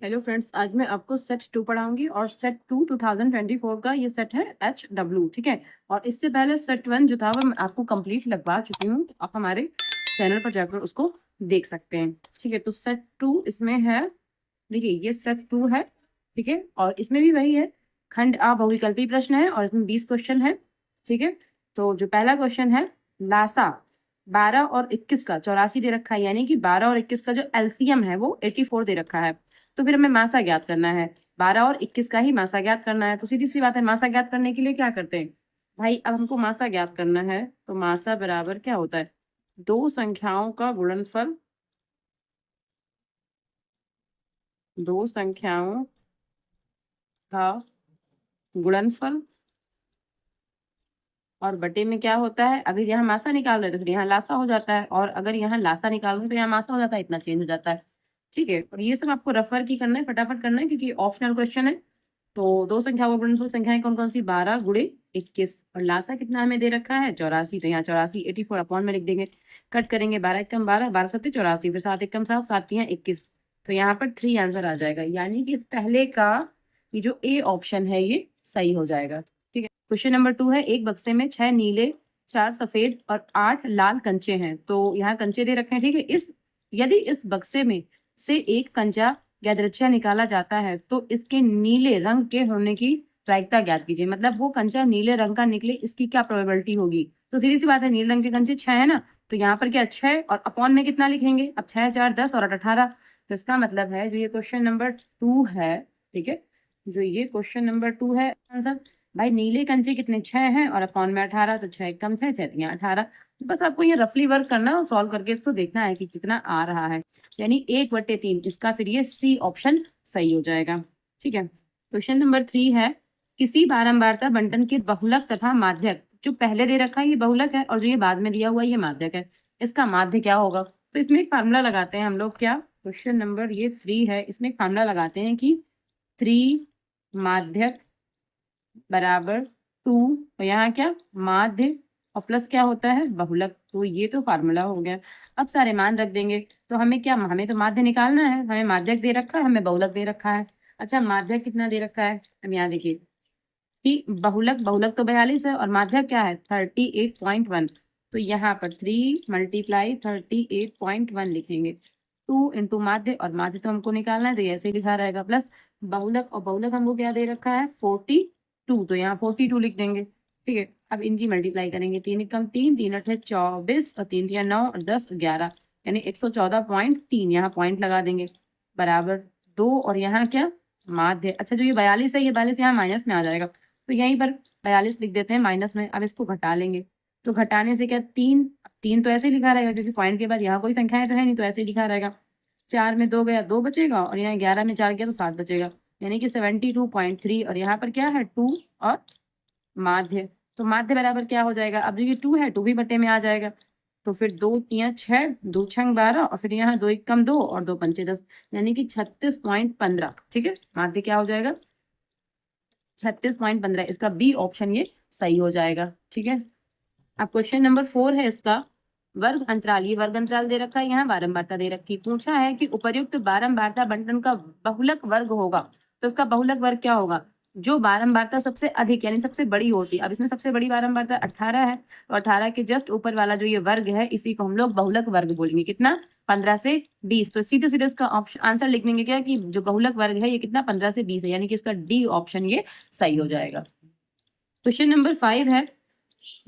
Hello friends, आज मैं आपको सेट 2 पढ़ाऊंगी और सेट 2 2024 का ये सेट है HW। ठीक है। और इससे पहले सेट 1 जो था वो मैं आपको कंप्लीट लगवा चुकी हूँ, तो आप हमारे चैनल पर जाकर उसको देख सकते हैं। ठीक है, तो सेट 2 इसमें है। देखिए, ये सेट 2 है। ठीक है, और इसमें भी वही है, खंड आ बहुविकल्पी प्रश्न है और इसमें 20 क्वेश्चन है। ठीक है, तो जो पहला क्वेश्चन है, लासा 12 और 21 का 84 दे रखा है, यानी कि 12 और 21 का जो एलसीएम है वो 84 दे रखा है। तो फिर हमें मासा ज्ञात करना है, 12 और 21 का ही मासा ज्ञात करना है। तो सीधी सी बात है, मासा ज्ञात करने के लिए क्या करते हैं भाई, अब हमको मासा ज्ञात करना है तो मासा बराबर क्या होता है, दो संख्याओं का गुणनफल, दो संख्याओं का गुणनफल और बटे में क्या होता है, अगर यहाँ मासा निकाल रहे हैं तो फिर यहाँ लासा हो जाता है, और अगर यहाँ लासा निकाल रहे हैं तो यहाँ मासा हो जाता है, इतना चेंज हो जाता है। ठीक है, और ये सब आपको रेफर की करना है, फटाफट करना है क्योंकि ऑप्शनल क्वेश्चन है। तो दो संख्याओं का गुणनफल संख्याएं कौन कौन सी, 12 गुणे 21, और लासा कितना हमें दे रखा है 84, तो यहाँ 84 84 अपॉन में लिख देंगे, कट करेंगे, 12 एकम 12, 12 सत्ते 84, फिर 7 एकम 7, 7 तियां 21, तो यहाँ पर 3 आंसर आ जाएगा, यानी कि इस पहले का ये जो ए ऑप्शन है ये सही हो जाएगा। ठीक है, क्वेश्चन नंबर 2 है, एक बक्से में 6 नीले, 4 सफेद और 8 लाल कंचे हैं। तो यहाँ कंचे दे रखे हैं। ठीक है, यदि इस बक्से में से एक कंचा यादृच्छा निकाला जाता है तो इसके नीले रंग के होने की प्रायिकता ज्ञात कीजिए। मतलब वो कंचा नीले रंग का निकले, इसकी क्या प्रोबेबिलिटी होगी। तो सीधी सी बात है, नीले रंग के कंचे 6 है ना, तो यहाँ पर क्या 6 और अपॉन में कितना लिखेंगे, अब 6 4 10 और 8 18, तो इसका मतलब है जो ये क्वेश्चन नंबर 2 है, ठीक है, जो ये क्वेश्चन नंबर 2 है आंसर, भाई नीले कंचे कितने 6 हैं और अपॉन में 18, तो 6 कम 6 6 यहाँ 18। बस आपको ये रफली वर्क करना और सॉल्व करके इसको देखना है कि कितना आ रहा है, यानी 1/3, इसका फिर ये सी ऑप्शन सही हो जाएगा। ठीक है, क्वेश्चन नंबर 3 है, किसी बारंबारता बंटन के बहुलक तथा माध्यक, जो पहले दे रखा है ये बहुलक है और जो ये बाद में दिया हुआ है ये माध्यक है, इसका माध्य क्या होगा। तो इसमें एक फार्मूला लगाते हैं हम लोग, क्या, क्वेश्चन नंबर ये 3 है, इसमें एक फार्मूला लगाते हैं कि 3 माध्यक बराबर 2, और यहाँ क्या माध्य और प्लस क्या होता है बहुलक, तो ये तो फार्मूला हो गया। अब सारे मान रख देंगे, तो हमें क्या, हमें तो माध्य निकालना है, हमें माध्यक दे रखा है, हमें बहुलक दे रखा है। अच्छा, माध्यक कितना दे रखा है, हम यहाँ देखिए कि बहुलक बहुलक तो 42 है और माध्यक क्या है 38.1, तो यहाँ पर 3 × 38.1 लिखेंगे, 2 इंटू माध्य, और माध्य तो हमको निकालना है तो ये ऐसे ही लिखा रहेगा, प्लस बहुलक, और बहुलक हमको क्या दे रखा है 42, तो यहाँ 42 लिख देंगे। ठीक है, अब इनकी मल्टीप्लाई करेंगे, 3 एकम 3, 3 अठे 24 और 3 तिया 9 और 10 11, यानी 114.3, यहाँ पॉइंट लगा देंगे, बराबर 2, और यहाँ क्या माध्य। अच्छा, जो ये 42 है, ये 42 यहाँ माइनस में आ जाएगा, तो यहीं पर 42 लिख देते हैं माइनस में। अब इसको घटा लेंगे, तो घटाने से क्या 3, 3 तो ऐसे ही लिखा रहेगा क्योंकि पॉइंट के बाद यहाँ कोई संख्याएं तो है नहीं, तो ऐसे ही लिखा रहेगा। 4 में 2 गया 2 बचेगा, और यहाँ 11 में 4 गया तो 7 बचेगा, यानी कि 72.3, और यहाँ पर क्या है 2 और माध्य, तो माध्य बराबर क्या हो जाएगा, अब जो ये 2 है 2 भी बटे में आ जाएगा, तो फिर 2 तिया 6, 2 छंग 12, और फिर यहाँ 2 एकम 2 और 2 पंचे 10, यानी कि 36.15। ठीक है, माध्य क्या हो जाएगा 36.15, इसका बी ऑप्शन ये सही हो जाएगा। ठीक है, अब क्वेश्चन नंबर 4 है, इसका वर्ग अंतराल, ये वर्ग अंतराल दे रखा है, यहाँ बारंबारता दे रखी, पूछा है कि उपर्युक्त बारंबारता बंटन का बहुलक वर्ग होगा, तो इसका बहुलक वर्ग क्या होगा, जो बारंबारता सबसे अधिक यानी सबसे बड़ी होती है। अब इसमें सबसे बड़ी बारंबारता 18 है, तो 18 के जस्ट ऊपर वाला जो ये वर्ग है इसी को हम लोग बहुलक वर्ग बोलेंगे, कितना 15 से 20, तो सीधे सीधे इसका ऑप्शन आंसर लिख देंगे क्या कि जो बहुलक वर्ग है ये कितना 15 से 20 है, यानी कि इसका डी ऑप्शन ये सही हो जाएगा। क्वेश्चन नंबर 5 है,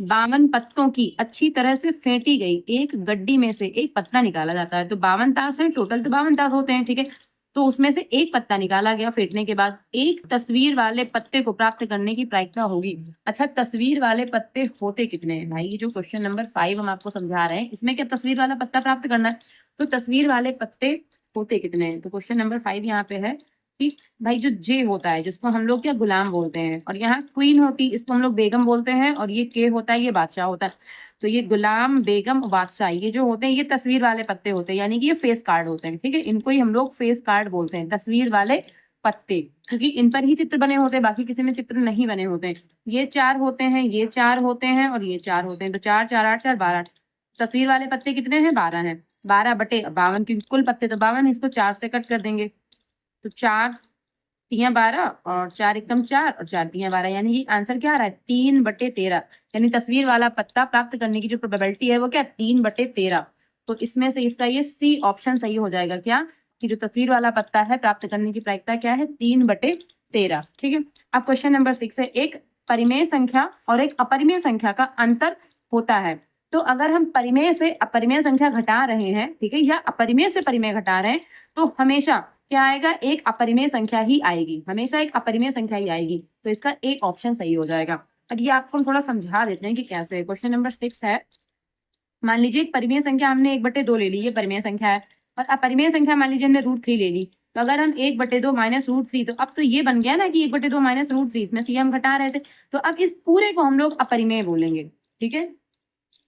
52 पत्तों की अच्छी तरह से फेंटी गई एक गड्डी में से एक पत्ता निकाला जाता है। तो 52 तास है, टोटल तो 52 तास होते हैं, ठीक है, तो उसमें से एक पत्ता निकाला गया फेंटने के बाद, एक तस्वीर वाले पत्ते को प्राप्त करने की प्रायिकता होगी। अच्छा, तस्वीर वाले पत्ते होते कितने हैं भाई, ये जो क्वेश्चन नंबर 5 हम आपको समझा रहे हैं इसमें क्या तस्वीर वाला पत्ता प्राप्त करना है, तो तस्वीर वाले पत्ते होते कितने हैं। तो क्वेश्चन नंबर 5 यहाँ पे है कि भाई जो जे होता है जिसको हम लोग क्या गुलाम बोलते हैं, और यहाँ क्वीन होती इसको हम लोग बेगम बोलते हैं, और ये के होता है ये बादशाह होता है, तो ये गुलाम बेगम बादशाह ये जो होते हैं ये तस्वीर वाले पत्ते होते हैं, यानी कि ये फेस कार्ड होते हैं। ठीक है, इनको ही हम लोग फेस कार्ड बोलते हैं, तस्वीर वाले पत्ते, क्योंकि इन पर ही चित्र बने होते हैं, बाकी किसी में चित्र नहीं बने होते हैं। ये 4 होते हैं, ये 4 होते हैं और ये 4 होते हैं, तो 4 4 8 4 12, तस्वीर वाले पत्ते कितने हैं 12 हैं, 12 बटे 52, क्योंकि कुल पत्ते तो 52 है, इसको 4 से कट कर देंगे, तो 4 तिया 12 और 4 एकम 4 और 4 तिया 12, यानी ये आंसर क्या आ रहा है 3/13। यानी तस्वीर वाला पत्ता प्राप्त करने की जो प्रोबेबिलिटी है वो क्या 3/13। तो इसमें से इसका ये सी ऑप्शन सही हो जाएगा क्या, कि जो तस्वीर वाला पत्ता है प्राप्त करने की प्रायिकता क्या है 3/13। ठीक है। अब क्वेश्चन नंबर 6 है, एक परिमेय संख्या और एक अपरिमेय संख्या का अंतर होता है। तो अगर हम परिमेय से अपरिमेय संख्या घटा रहे हैं, ठीक है, या अपरिमेय से परिमेय घटा रहे हैं, तो हमेशा क्या आएगा, एक अपरिमेय संख्या ही आएगी, हमेशा एक अपरिमेय संख्या ही आएगी। तो इसका ए ऑप्शन सही हो जाएगा। अब ये आपको हम थोड़ा समझा देते हैं कि कैसे। क्वेश्चन नंबर 6 है, मान लीजिए एक परिमेय संख्या हमने 1/2 ले ली, ये परिमेय संख्या है, और अपरिमेय संख्या मान लीजिए हमने √3 ले ली। तो अगर हम 1/2 माइनस √3, तो अब तो ये बन गया ना कि 1/2 माइनस √3, इसमें से ये हम घटा रहे थे, तो अब इस पूरे को हम लोग अपरिमेय बोलेंगे। ठीक है,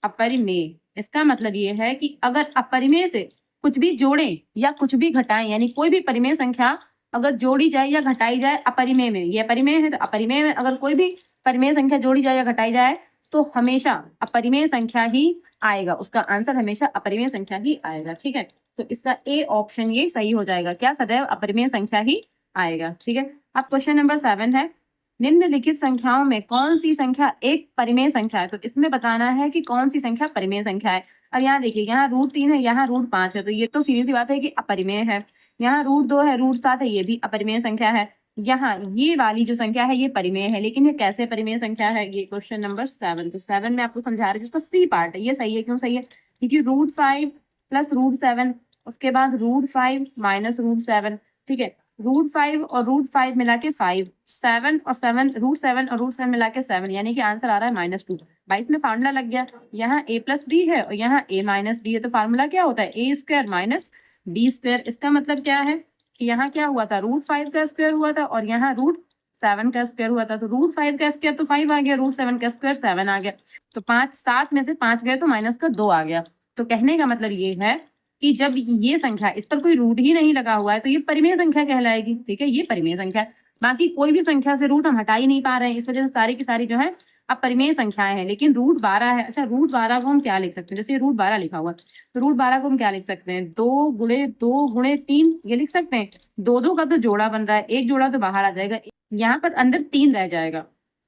अपरिमेय, इसका मतलब ये है कि अगर अपरिमेय से कुछ भी जोड़ें या कुछ भी घटाएं, यानी कोई भी परिमेय संख्या अगर जोड़ी जाए या घटाई जाए अपरिमेय में, ये अपरिमेय है तो अपरिमेय में अगर कोई भी परिमेय संख्या जोड़ी जाए या घटाई जाए तो हमेशा अपरिमेय संख्या ही आएगा, उसका आंसर हमेशा अपरिमेय संख्या ही आएगा। ठीक है, तो इसका ए ऑप्शन ये सही हो जाएगा, क्या सदैव अपरिमेय संख्या ही आएगा। ठीक है। अब क्वेश्चन नंबर 7 है, निम्नलिखित संख्याओं में कौन सी संख्या एक परिमेय संख्या है। तो इसमें बताना है कि कौन सी संख्या परिमेय संख्या है। अब यहाँ देखिए, यहाँ √3 है, यहाँ √5 है, तो ये तो सीधी सी बात है कि अपरिमेय है। यहाँ √2 है, √7 है, ये भी अपरिमेय संख्या है। यहाँ ये वाली जो संख्या है ये परिमेय है, लेकिन ये कैसे परिमेय संख्या है, ये क्वेश्चन नंबर 7। तो 7 में आपको समझा रहे जिसका सी पार्ट है ये सही है। क्यों सही है, क्योंकि √5 प्लस √7, उसके बाद √5 माइनस √7। ठीक है, √5 और √5 मिला के 5, 7 और 7, √7 और √7 मिला के 7, यानी कि आंसर आ रहा है -2। 22 में फार्मूला लग गया, यहाँ a प्लस बी है और यहाँ a माइनस बी है, तो फार्मूला क्या होता है a² माइनस b²। इसका मतलब क्या है कि यहाँ क्या हुआ था, √5 का स्क्वायर हुआ था और यहाँ √7 का स्क्वायर हुआ था। तो √5 का स्क्वायर तो 5 आ गया, √7 का स्क्वायर 7 आ गया, तो 7 में से 5 गए तो माइनस का 2 आ गया। तो कहने का मतलब ये है कि जब ये संख्या, इस पर कोई रूट ही नहीं लगा हुआ है, तो ये परिमेय संख्या कहलाएगी। ठीक है, ये परिमेय संख्या है। बाकी कोई भी संख्या से रूट हम हटा ही नहीं पा रहे हैं, इस वजह से सारी की सारी जो है अपरिमेय संख्याएं हैं। लेकिन √12 है, अच्छा √12 को हम क्या लिख सकते हैं, जैसे √12 लिखा हुआ, तो √12 को हम क्या लिख सकते हैं, 2 गुणे 2 गुणे 3 ये लिख सकते हैं। 2 का तो जोड़ा बन रहा है, एक जोड़ा तो बाहर आ जाएगा, यहाँ पर अंदर 3 रह जाएगा।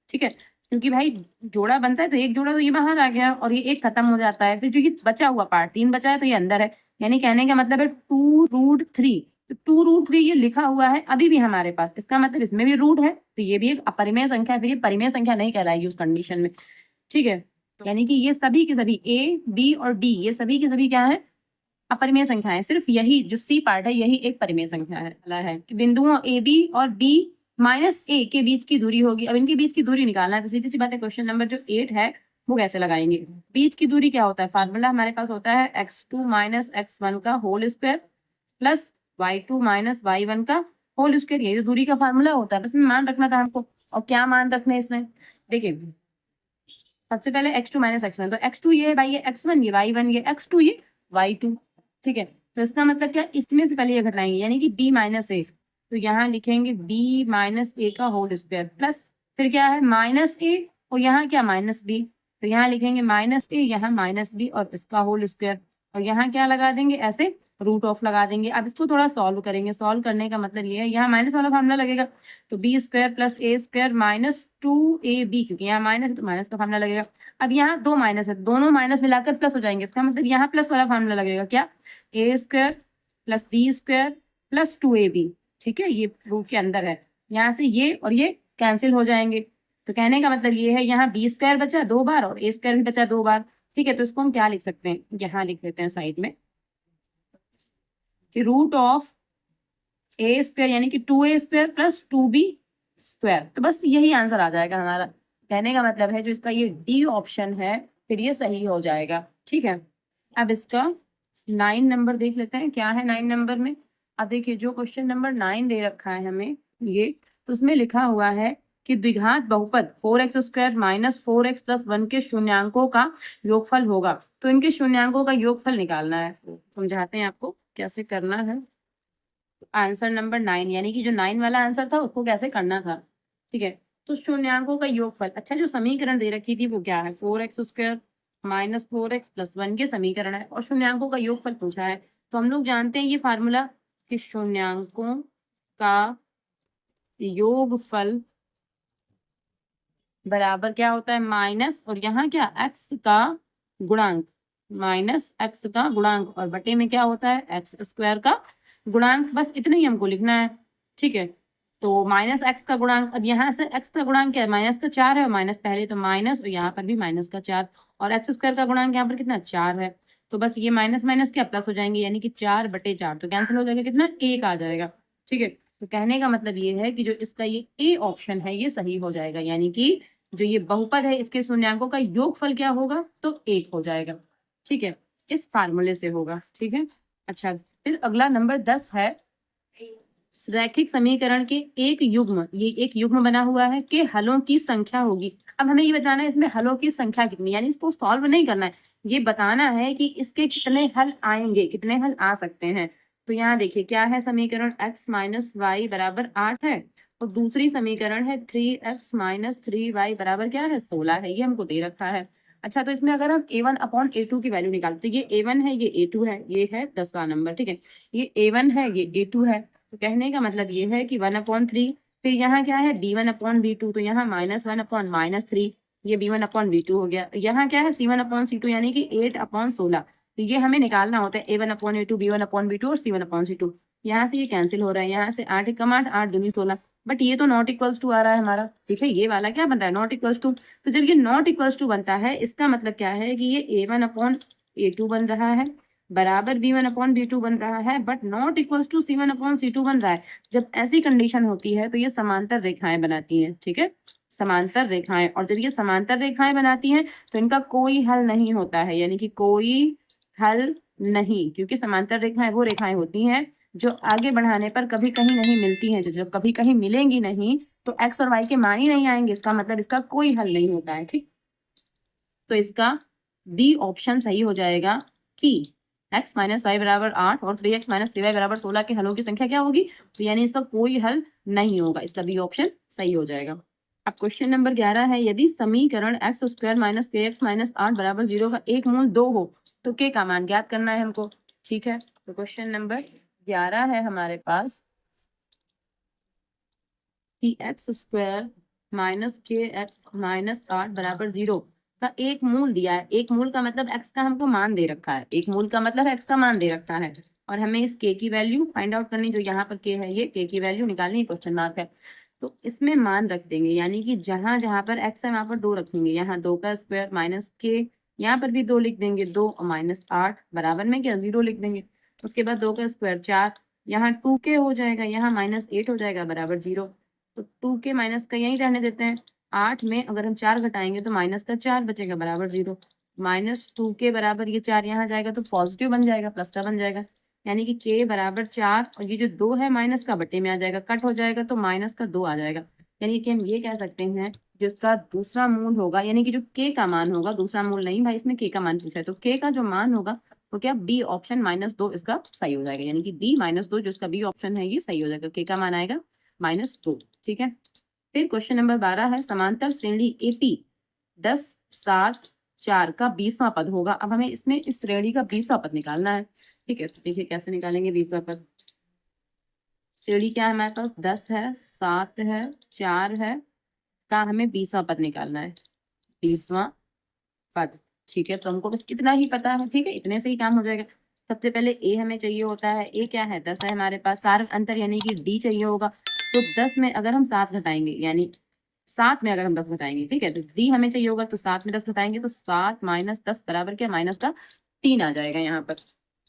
ठीक है, क्योंकि भाई जोड़ा बनता है तो एक जोड़ा तो ये बाहर आ गया और ये एक खत्म हो जाता है, फिर जो ये बचा हुआ पार्ट 3 बचा है तो ये अंदर है। यानी कहने का मतलब है 2√3, तो 2√3 ये लिखा हुआ है अभी भी हमारे पास, इसका मतलब इसमें भी रूट है, तो ये भी एक अपरिमेय संख्या है, फिर ये परिमेय संख्या नहीं कहलाएगी उस कंडीशन में। ठीक है, यानी कि ये सभी के सभी ए, बी और डी, ये सभी के सभी क्या है, अपरिमेय संख्याएं। सिर्फ यही जो सी पार्ट है यही एक परिमेय संख्या है कि बिंदुओं ए बी और बी माइनस ए के बीच की दूरी होगी। अब इनके बीच की दूरी निकालना है, तो सीधी सी बात है, क्वेश्चन नंबर जो 8 है वो कैसे लगाएंगे। बीच की दूरी क्या होता है, फार्मूला हमारे पास होता है x2 माइनस x1 का whole square plus y2 minus y1 का होल स्क्वायर, यही तो दूरी का फार्मूला होता है। बस में मान रखना था हमको, और क्या मान रखना है इसमें, देखिए सबसे पहले x2 माइनस x1, तो x2 ये है भाई, ये x1, ये y1, ये x2, ये y2। ठीक है, तो इसका मतलब क्या, इसमें से पहले ये घटाएंगे, यानी कि b माइनस ए, तो यहाँ लिखेंगे b माइनस ए का होल स्क्वायर प्लस फिर क्या है माइनस ए और यहाँ क्या माइनस बी, तो यहाँ लिखेंगे माइनस ए, यहाँ माइनस बी और इसका होल स्क्वायर, और यहाँ क्या लगा देंगे ऐसे रूट ऑफ लगा देंगे। अब इसको थोड़ा सॉल्व करेंगे, सॉल्व करने का मतलब ये है, यहाँ माइनस वाला फार्मूला लगेगा, तो b² plus a² minus 2ab, क्योंकि यहाँ माइनस है तो माइनस का फार्मूला लगेगा। अब यहाँ 2 माइनस है, दोनों माइनस मिलाकर प्लस हो जाएंगे, इसका मतलब यहाँ प्लस वाला फार्मूला लगेगा, क्या a² plus b² plus 2ab। ठीक है, ये रूट के अंदर है, यहाँ से ये और ये कैंसिल हो जाएंगे, तो कहने का मतलब ये है यहाँ b² बचा 2 बार और a² भी बचा 2 बार। ठीक है, तो इसको हम क्या लिख सकते हैं, यहाँ लिख देते हैं साइड में कि रूट ऑफ a² यानी कि 2a² प्लस 2b², तो बस यही आंसर आ जाएगा हमारा। कहने का मतलब है जो इसका ये डी ऑप्शन है फिर ये सही हो जाएगा। ठीक है, अब इसका 9 नंबर देख लेते हैं, क्या है 9 नंबर में। अब देखिए जो क्वेश्चन नंबर 9 दे रखा है हमें ये, तो उसमें लिखा हुआ है कि द्विघात बहुपद 4x² माइनस 4x प्लस 1 के शून्यांकों का योगफल होगा। तो इनके शून्यांकों का योगफल निकालना है, समझाते हैं आपको कैसे करना है। आंसर नंबर 9, यानी कि जो 9 वाला आंसर था उसको कैसे करना था। ठीक है, तो शून्यांकों का योगफल, अच्छा जो समीकरण दे रखी थी वो क्या है, 4x² माइनस 4x प्लस 1 के समीकरण है और शून्यांकों का योगफल पूछा है। तो हम लोग जानते हैं ये फार्मूला कि शून्यांकों का योगफल बराबर क्या होता है, माइनस, और यहाँ क्या, एक्स का गुणांक, माइनस एक्स का गुणांक, और बटे में क्या होता है, एक्स स्क्वायर का गुणांक। बस इतना ही हमको लिखना है, ठीक है। तो माइनस एक्स का गुणांक, अब यहाँ से एक्स का गुणांक क्या है, माइनस का 4 है, और माइनस पहले तो माइनस, और यहाँ पर भी माइनस का 4, और एक्स स्क्वायर का गुणांक यहाँ पर कितना, 4 है। तो बस ये माइनस माइनस क्या प्लस हो जाएंगे, यानी कि 4/4, तो कैंसिल हो जाएगा, कितना, 1 आ जाएगा, ठीक है। तो कहने का मतलब ये है कि जो इसका ये ए ऑप्शन है ये सही हो जाएगा, यानी कि जो ये बहुपद है इसके शून्यांकों का योगफल क्या होगा, तो 1 हो जाएगा, ठीक है। इस फार्मूले से होगा, ठीक है। अच्छा, फिर अगला नंबर 10 है, रैखिक समीकरण के एक युग्म, ये एक युग्म बना हुआ है, के हलों की संख्या होगी। अब हमें ये बताना है इसमें हलों की संख्या कितनी, यानी इसको सॉल्व नहीं करना है, ये बताना है कि इसके कितने हल आएंगे, कितने हल आ सकते हैं। तो यहाँ देखिए क्या है समीकरण, x माइनस वाई बराबर 8 है, और दूसरी समीकरण है 3x माइनस 3y बराबर क्या है, 16 है, ये हमको दे रखा है। अच्छा, तो इसमें अगर हम a1/a2 की वैल्यू निकालते, ये a1 है, ये a2 है, ये है 10वां नंबर, ठीक है। ये a1 है, ये a2 है, तो कहने का मतलब ये है कि 1/3, फिर यहाँ क्या है b1/b2, तो यहाँ -1/-3, ये b1/b2 हो गया। यहाँ क्या है c1/c2, यानी कि 8/16, तो ये हमें निकालना होता है a1/a2, b1/b2 और c1/c2। यहाँ से ये कैंसिल हो रहा है, यहाँ से 8 एकम 8, 8 दूनी 16, बट ये तो नॉट इक्वल्स टू आ रहा है हमारा, ठीक है। ये वाला क्या बन रहा है, नॉट इक्वल्स टू। तो जब ये नॉट इक्वल्स टू बनता है, इसका मतलब क्या है कि ये a1/a2 बन रहा है, बराबर b1/b2 बन रहा है, but not equals to c1/c2 बन रहा है। जब ऐसी कंडीशन होती है तो ये समांतर रेखाएं बनाती हैं, ठीक है, समांतर रेखाएं। और जब ये समांतर रेखाएं बनाती हैं तो इनका कोई हल नहीं होता है, यानी कि कोई हल नहीं, क्योंकि समांतर रेखाएं वो रेखाएं होती हैं जो आगे बढ़ाने पर कभी कहीं नहीं मिलती हैं। जब कभी कहीं मिलेंगी नहीं तो एक्स और वाई के मान ही नहीं आएंगे, इसका मतलब इसका कोई हल नहीं होता है, ठीक। तो इसका बी ऑप्शन सही हो जाएगा कि x माइनस वाई बराबर 8 और 3x माइनस 3y बराबर 16 के हलों की संख्या क्या होगी, तो यानी इसका कोई हल नहीं होगा, इसका बी ऑप्शन सही हो जाएगा। अब क्वेश्चन नंबर 11 है, यदि समीकरण एक्स स्क्वायर माइनस के एक्स माइनस 8 बराबर 0 का एक मूल 2 हो तो के का मान ज्ञात करना है हमको, ठीक है। तो क्वेश्चन नंबर 11 है हमारे पास कि एक्स स्क्वायर माइनस के एक्स माइनस 8 बराबर 0 का एक मूल दिया है। एक मूल का मतलब एक्स का हमको मान दे रखा है, एक मूल का मतलब एक्स का मान दे रखा है, और हमें इस के की वैल्यू फाइंड आउट करनी, जो यहाँ पर के है ये के की वैल्यू निकालनी, क्वेश्चन मार्क है। तो इसमें मान रख देंगे, यानी कि जहां जहां पर एक्स है वहां पर 2 रखेंगे, यहाँ 2 का स्क्वायर माइनस के, यहाँ पर भी 2 लिख देंगे, 2 और माइनस 8 बराबर में क्या 0 लिख देंगे। उसके बाद 2 का स्क्वायर 4, यहाँ 2k हो जाएगा, यहाँ -8 हो जाएगा बराबर 0। तो 2k माइनस का यही रहने देते हैं। 8 में अगर हम 4 घटाएंगे तो माइनस का 4 बचेगा बराबर 0, -2k बराबर ये 4 यहाँ जाएगा तो पॉजिटिव बन जाएगा, प्लस का बन जाएगा, यानी कि k बराबर 4, और ये जो 2 है माइनस का बटे में आ जाएगा, कट हो जाएगा तो माइनस का 2 आ जाएगा। यानी कि हम ये कह सकते हैं जो इसका दूसरा मूल होगा, यानी कि जो k का मान होगा, दूसरा मूल नहीं भाई, इसमें k का मान पूछा है, तो k का जो मान होगा तो क्या बी ऑप्शन -2 इसका सही हो जाएगा, यानी कि b -2 जो इसका बी ऑप्शन है ये सही हो जाएगा, k का मान आएगा -2, ठीक है। फिर क्वेश्चन नंबर 12 है, समांतर श्रेणी एपी 10 7 4 का 20वां पद होगा। अब हमें इसमें इस श्रेणी का 20वां पद निकालना है, ठीक है। तो देखिए कैसे निकालेंगे 20वां पद। श्रेणी क्या है हमारे पास, 10 है, 7 है, 4 है, का हमें 20वां पद निकालना है, 20वां पद, ठीक है। तो हमको बस इतना ही पता है, ठीक है, इतने से ही काम हो जाएगा। सबसे पहले ए हमें चाहिए होता है, ए क्या है 10 है हमारे पास, सार अंतर यानी कि डी चाहिए होगा। तो 10 में अगर हम 7 घटाएंगे, यानी 7 में अगर हम 10 घटाएंगे, ठीक है, तो डी हमें चाहिए होगा, तो 7 में 10 घटाएंगे तो 7 माइनस 10 बराबर क्या, माइनस का 3 आ जाएगा यहाँ पर।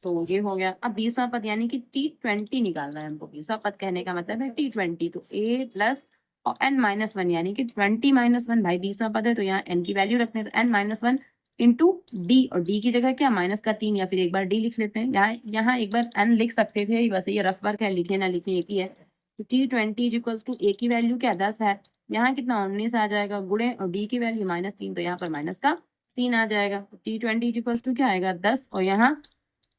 तो ये हो गया। अब 20वां पद यानी कि T20 निकालना है हमको, 20वां पद कहने का मतलब है T20, तो a प्लस और n-1 यानी कि 20-1 भाई 20वां पद है तो यहाँ n की वैल्यू रखते हैं, तो n-1 इंटू डी, और डी की जगह क्या माइनस का 3, या फिर एक बार डी लिख लेते हैं, यहाँ एक बार n लिख सकते थे, वैसे ये रफ वर्क है, लिखे ना लिखे एक ही है। तो T20 इक्वल्स टू a की वैल्यू क्या 10 है, यहाँ कितना 19 आ जाएगा, गुणे और डी की वैल्यू -3, तो यहाँ पर माइनस का 3 आ जाएगा। तो T20 इक्वल्स टू क्या आएगा 10, और यहाँ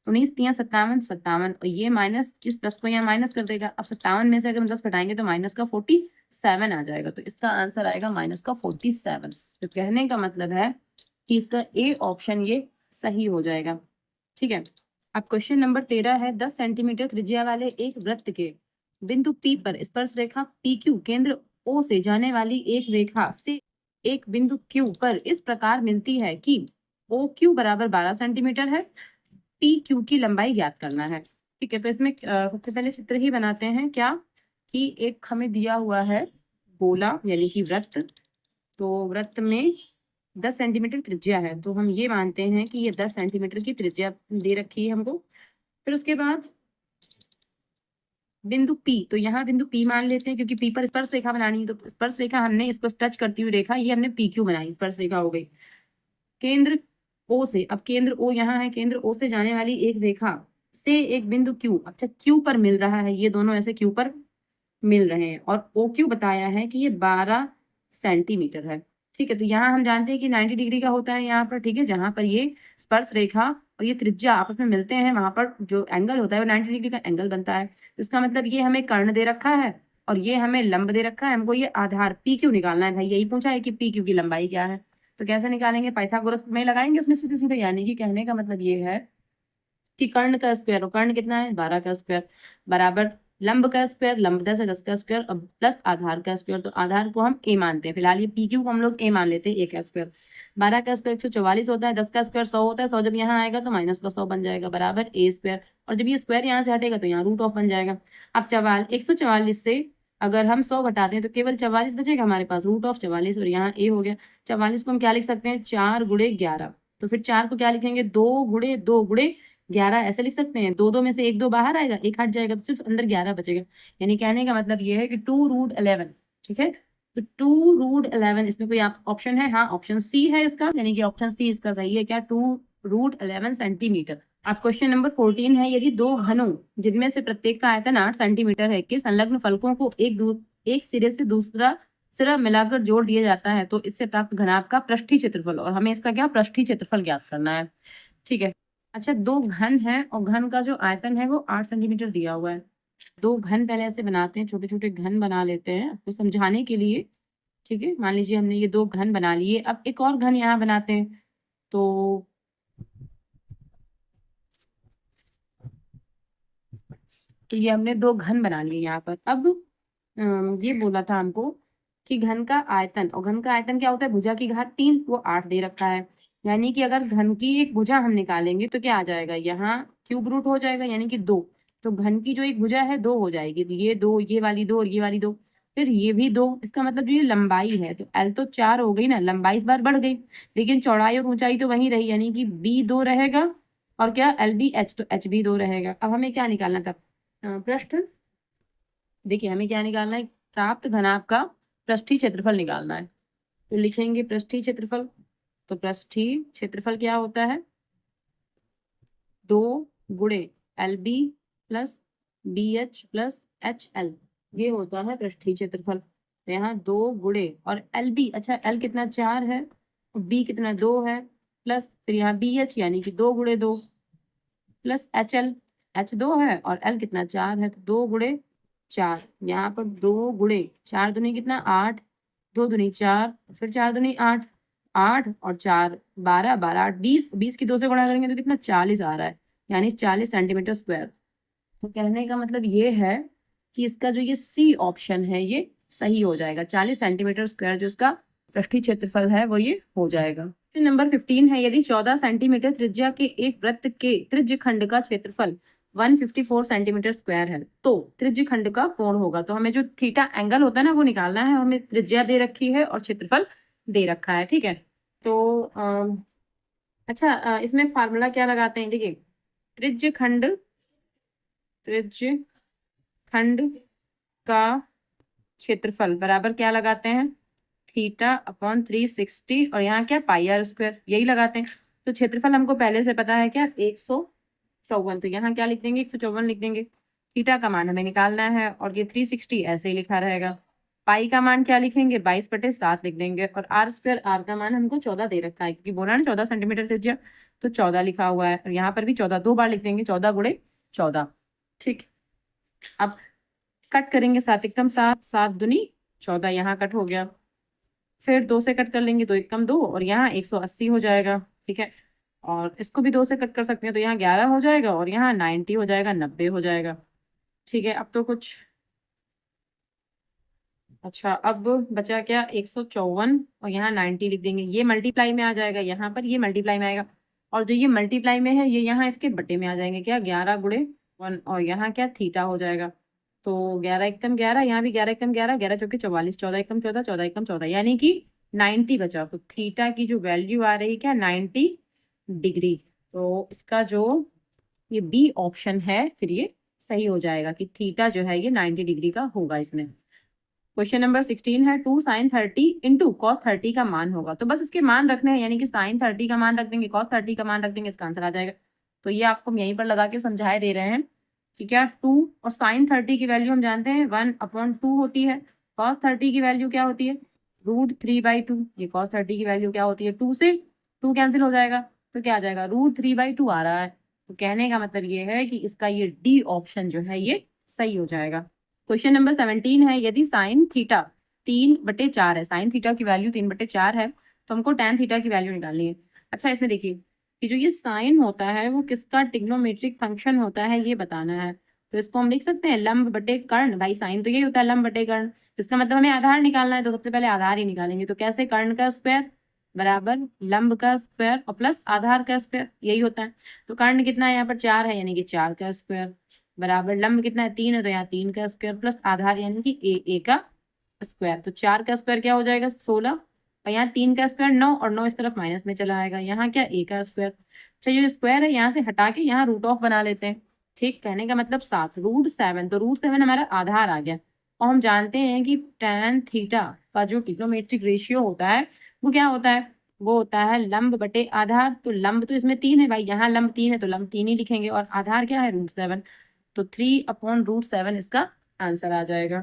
19 3 57 57, और ये माइनस इस प्लस को यहाँ माइनस कर देगा। अब 57 में से अगर हम 10 घटाएंगे तो माइनस का 47 आ जाएगा, तो इसका आंसर आएगा माइनस का 47। तो कहने का मतलब है कि इसका ए ऑप्शन ये सही हो जाएगा, ठीक है। अब क्वेश्चन नंबर 13 है, 10 सेंटीमीटर त्रिज्या वाले एक वृत्त के बिंदु P पर स्पर्श रेखा PQ केंद्र O से जाने वाली एक रेखा से एक बिंदु Q पर इस प्रकार मिलती है कि OQ बराबर 12 सेंटीमीटर है, PQ की लंबाई ज्ञात करना है। ठीक है, तो इसमें सबसे पहले चित्र ही बनाते हैं क्या कि एक हमें दिया हुआ है गोला यानी कि वृत्त, तो वृत्त में 10 सेंटीमीटर त्रिज्या है, तो हम ये मानते हैं कि ये 10 सेंटीमीटर की त्रिज्या दे रखी है हमको। फिर उसके बाद बिंदु P, तो यहाँ बिंदु P मान लेते हैं क्योंकि P पर स्पर्श रेखा बनानी है, तो स्पर्श रेखा हमने इसको टच करती हुई रेखा ये हमने PQ बनाई, स्पर्श रेखा हो गई। केंद्र O से, अब केंद्र O यहाँ है, केंद्र O से जाने वाली एक रेखा से एक बिंदु Q, अच्छा Q पर मिल रहा है, ये दोनों ऐसे Q पर मिल रहे हैं और OQ बताया है कि ये 12 सेंटीमीटर है। ठीक है, तो यहाँ हम जानते हैं कि 90 डिग्री का होता है यहाँ पर। ठीक है, जहां पर ये स्पर्श रेखा और ये त्रिज्या आपस में मिलते हैं वहां पर जो एंगल होता है वो 90 डिग्री का एंगल बनता है। तो इसका मतलब ये हमें कर्ण दे रखा है और ये हमें लंब दे रखा है, हमको ये आधार PQ निकालना है। भाई यही पूछा है कि PQ की लंबाई क्या है, तो कैसे निकालेंगे, पाइथागोरस में लगाएंगे उसमें सीधे सीधे। यानी कि कहने का मतलब ये है कि कर्ण का स्क्वायर, और कर्ण कितना है 12 का स्क्वायर, बराबर लंब का स्क्वायर, लंब 10 है 10 का स्क्वायर, और प्लस आधार का स्क्वायर, तो आधार को हम a मानते हैं फिलहाल, ये PQ को हम लोग a मान लेते हैं, a का स्क्वायर। 12 का स्क्वायर 144 होता है, 10 का स्क्वायर 100 होता है, 100 जब यहाँ आएगा तो माइनस का 100 बन जाएगा, बराबर a स्क्वायर, और जब ये स्क्वायर यहाँ से हटेगा तो यहाँ रूट ऑफ बन जाएगा। अब 144 से अगर हम 100 घटाते हैं तो केवल 44 बचेगा हमारे पास, रूट ऑफ 44, और यहाँ a हो गया। 44 को हम क्या लिख सकते हैं, 4 गुणे 11, तो फिर 4 को क्या लिखेंगे, 2 गुणे 2 गुणे 11 ऐसे लिख सकते हैं। दो दो में से एक दो बाहर आएगा, एक हट जाएगा, तो सिर्फ अंदर 11 बचेगा। यानी कहने का मतलब ये है कि 2√11। ठीक है, तो 2√11 इसमें कोई ऑप्शन है, हाँ ऑप्शन सी है इसका, यानी कि ऑप्शन सी इसका सही है। क्या, 2√11 सेंटीमीटर। अब क्वेश्चन नंबर 14 है, यदि दो घनों जिनमें से प्रत्येक का आयतन 8 सेंटीमीटर है के संलग्न फलकों को एक सिरे से दूसरा सिरा मिलाकर जोड़ दिया जाता है तो इससे प्राप्त घनाभ का पृष्ठीय क्षेत्रफल, और हमें इसका क्या पृष्ठीय क्षेत्रफल ज्ञात करना है। ठीक है, अच्छा दो घन है और घन का जो आयतन है वो 8 सेंटीमीटर दिया हुआ है। दो घन पहले ऐसे बनाते हैं, छोटे छोटे घन बना लेते हैं आपको समझाने के लिए। ठीक है, मान लीजिए हमने ये दो घन बना लिए, अब एक और घन यहाँ बनाते हैं। तो ये हमने दो घन बना लिए यहाँ पर। अब ये बोला था हमको कि घन का आयतन, और घन का आयतन क्या होता है, भुजा की घात 3, वो 8 दे रखा है। यानी कि अगर घन की एक भुजा हम निकालेंगे तो क्या आ जाएगा, यहाँ क्यूब रूट हो जाएगा, यानी कि 2। तो घन की जो एक भुजा है 2 हो जाएगी, तो ये 2, ये वाली 2 और ये वाली 2, फिर ये भी 2। इसका मतलब जो ये लंबाई है, तो L तो 4 हो गई ना, लंबाई इस बार बढ़ गई, लेकिन चौड़ाई और ऊंचाई तो वही रही, यानी कि B 2 रहेगा, और क्या LBH, तो H भी 2 रहेगा। अब हमें क्या निकालना था, पृष्ठ, देखिए हमें क्या निकालना है, प्राप्त घनाभ का पृष्ठीय क्षेत्रफल निकालना है। तो लिखेंगे पृष्ठीय क्षेत्रफल, तो पृष्ठीय क्षेत्रफल क्या होता है, 2 गुणे LB plus BH plus HL, ये होता है पृष्ठीय क्षेत्रफल। तो यहाँ 2 गुणे और LB, अच्छा L कितना 4 है और B कितना 2 है, प्लस फिर यहाँ BH यानी कि 2 गुणे 2 प्लस HL, H 2 है और L कितना 4 है, तो 2 गुणे 4, यहाँ पर 2 गुणे 4 दूनी कितना 8, 2 दूनी 4, फिर 4 दूनी 8, 8 और 4 12, 12 8 20, 20 की 2 से गुणा करेंगे तो कितना 40 आ रहा है, यानी 40 सेंटीमीटर स्क्वायर। तो कहने का मतलब ये है कि इसका जो ये सी ऑप्शन है ये सही हो जाएगा, 40 सेंटीमीटर स्क्वायर जो इसका पृष्ठीय क्षेत्रफल है वो ये हो जाएगा। नंबर 15 है, यदि 14 सेंटीमीटर त्रिज्या के एक वृत्त के त्रिज्य खंड का क्षेत्रफल 154 सेंटीमीटर स्क्वायर है तो त्रिज्य खंड का कोण होगा। तो हमें जो थीटा एंगल होता है ना वो निकालना है, हमें त्रिज्या दे रखी है और क्षेत्रफल दे रखा है। ठीक है, तो अच्छा इसमें फार्मूला क्या लगाते हैं, देखिए त्रिज्य खंड का क्षेत्रफल बराबर क्या लगाते हैं, थीटा अपॉन 360, और यहाँ क्या पाई आर स्क्वायर, यही लगाते हैं। तो क्षेत्रफल हमको पहले से पता है क्या 154, तो यहाँ क्या लिख देंगे 154 लिख देंगे। थीटा का मान हमें निकालना है और ये 360 ऐसे ही लिखा रहेगा। पाई का मान क्या लिखेंगे 22/7 लिख देंगे, और आर स्क्वायर, आर का मान हमको 14 दे रखा है क्योंकि बोला ना 14 सेंटीमीटर त्रिज्या, तो 14 लिखा हुआ है, और यहाँ पर भी 14 दो बार लिख देंगे, 14 गुणे 14। ठीक, अब कट करेंगे, 7 एकम 7, 7 दूनी 14, यहाँ कट हो गया, फिर 2 से कट कर लेंगे, 2 एकम 2, और यहाँ 180 हो जाएगा। ठीक है, और इसको भी 2 से कट कर सकते हैं, तो यहाँ 11 हो जाएगा और यहाँ 90 हो जाएगा, 90 हो जाएगा। ठीक है, अब तो कुछ अच्छा, अब बचा क्या 154 और यहाँ 90 लिख देंगे। ये मल्टीप्लाई में आ जाएगा यहाँ पर, ये मल्टीप्लाई में आएगा और जो ये मल्टीप्लाई में है ये यहाँ इसके बटे में आ जाएंगे। क्या 11 गुणे 1 और यहाँ क्या थीटा हो जाएगा। तो 11 एकम 11, यहाँ भी 11 एकम 11, 11 चौके 44, 14 एकम 14, 14 एकम 14, यानी कि 90 बचा। तो थीटा की जो वैल्यू आ रही है क्या 90 डिग्री। तो इसका जो ये बी ऑप्शन है फिर ये सही हो जाएगा कि थीटा जो है ये 90 डिग्री का होगा इसमें। क्वेश्चन नंबर 16 है 2 sin 30 इंटू कॉस 30 का मान होगा। तो बस इसके मान रखने हैं, यानी कि sin 30 का मान रख देंगे, कॉस 30 का मान रख देंगे, इसका आंसर आ जाएगा। तो ये आपको यहीं पर लगा के समझाए दे रहे हैं कि क्या 2 और sin 30 की वैल्यू हम जानते हैं 1/2 होती है। कॉस 30 की वैल्यू क्या होती है √3/2। ये कॉस 30 की वैल्यू क्या होती है 2 से 2 कैंसिल हो जाएगा तो क्या आ जाएगा √3/2 आ रहा है। तो कहने का मतलब ये है कि इसका ये डी ऑप्शन जो है ये सही हो जाएगा। क्वेश्चन नंबर 17 है यदि साइन थीटा 3/4 है, साइन थीटा की वैल्यू 3/4 है तो हमको टैन थीटा की वैल्यू निकालनी है। अच्छा, इसमें देखिए कि जो ये साइन होता है वो किसका ट्रिग्नोमेट्रिक फंक्शन होता है ये बताना है। तो इसको हम लिख सकते हैं लंब बटे कर्ण। भाई साइन तो यही होता है लंब बटे कर्ण, इसका मतलब हमें आधार निकालना है तो सबसे पहले आधार ही निकालेंगे। तो कैसे कर्ण का स्क्वायर बराबर लंब का स्क्वायर और प्लस आधार का स्क्वायर, यही होता है। तो कर्ण कितना है यहाँ पर 4 है, यानी कि 4 का स्क्वायर बराबर लंब कितना है 3 है तो यहाँ 3 का स्क्वायर प्लस आधार यानी कि ए का स्क्वायर। तो 4 का स्क्वायर क्या हो जाएगा 16 और यहाँ 3 का स्क्वायर 9 और 9 इस तरफ माइनस में चला आएगा। यहाँ क्या ए का स्क्वायर। अच्छा, ये स्क्वायर है यहाँ से हटा के यहाँ रूट ऑफ बना लेते हैं। ठीक, कहने का मतलब 7 √7। तो √7 हमारा आधार आ गया। और हम जानते हैं कि tan थीटा का जो ट्रिग्नोमेट्रिक रेशियो होता है वो क्या होता है, वो होता है लंब बटे आधार। तो लंब तो इसमें 3 है भाई, यहाँ लंब 3 है तो लंब 3 ही लिखेंगे और आधार क्या है √7। तो 3/√7 इसका आंसर आ जाएगा।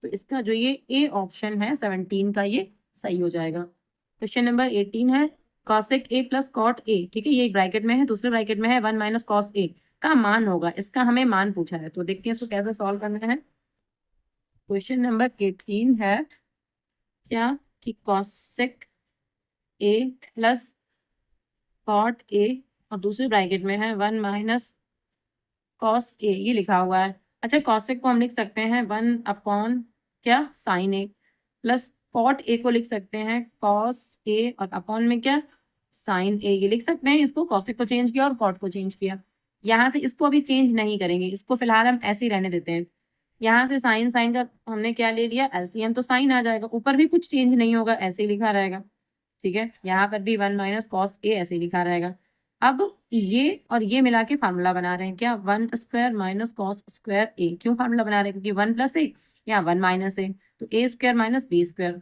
तो इसका जो ये ए ऑप्शन है 17 का ये सही हो जाएगा। क्वेश्चन नंबर 18 है cosec a plus cot a। ठीक है, ये एक ब्रैकेट में है, दूसरे ब्रैकेट में है 1 माइनस cos a का मान होगा। इसका हमें मान पूछा है तो देखते हैं इसको कैसे सॉल्व करना है। क्वेश्चन नंबर 18 है क्या कि cosec a plus cot a और दूसरे ब्रैकेट में है 1 माइनस cos a ये लिखा हुआ है। अच्छा, cosec को हम लिख सकते हैं 1 क्या sin a plus cot a को लिख सकते हैं cos a और अपॉन में क्या sin a ये लिख सकते हैं। इसको cosec को चेंज किया और cot को चेंज किया। यहाँ से इसको अभी चेंज नहीं करेंगे, इसको फिलहाल हम ऐसे ही रहने देते हैं। यहाँ से साइन साइन का हमने क्या ले लिया एलसीएम, तो साइन आ जाएगा। ऊपर भी कुछ चेंज नहीं होगा, ऐसे ही लिखा रहेगा। ठीक है, यहाँ पर भी 1 माइनस कॉस ए ऐसे ही लिखा रहेगा। अब ये और ये मिला के फार्मूला बना रहे हैं क्या 1² माइनस कॉस स्क्वायर ए। क्यों फार्मूला बना रहे हैं, क्योंकि 1 प्लस ए यहाँ 1 माइनस ए तो a² माइनस b²।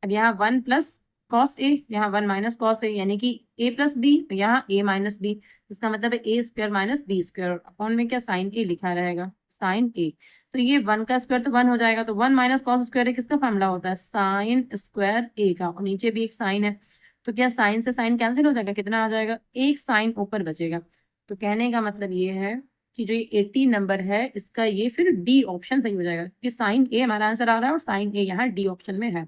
अब यहाँ 1 प्लस कॉस ए, यहाँ 1 माइनस कॉस ए, यानी कि a प्लस बी, यहाँ a माइनस बी। इसका मतलब है a² माइनस b²। अपॉन में क्या साइन ए लिखा रहेगा साइन ए। तो ये 1 का स्क्वायर तो 1 हो जाएगा। तो 1 माइनस कॉस स्क्वायर ए किसका फॉर्मूला होता है साइन स्क्वायर ए का, और नीचे भी एक साइन है। तो क्या साइन से साइन कैंसिल हो जाएगा, कितना आ जाएगा एक साइन ऊपर बचेगा। तो कहने का मतलब ये है कि जो ये 80 नंबर है इसका ये फिर डी ऑप्शन सही हो जाएगा, क्योंकि साइन ए हमारा आंसर आ रहा है और साइन ए यहाँ डी ऑप्शन में है।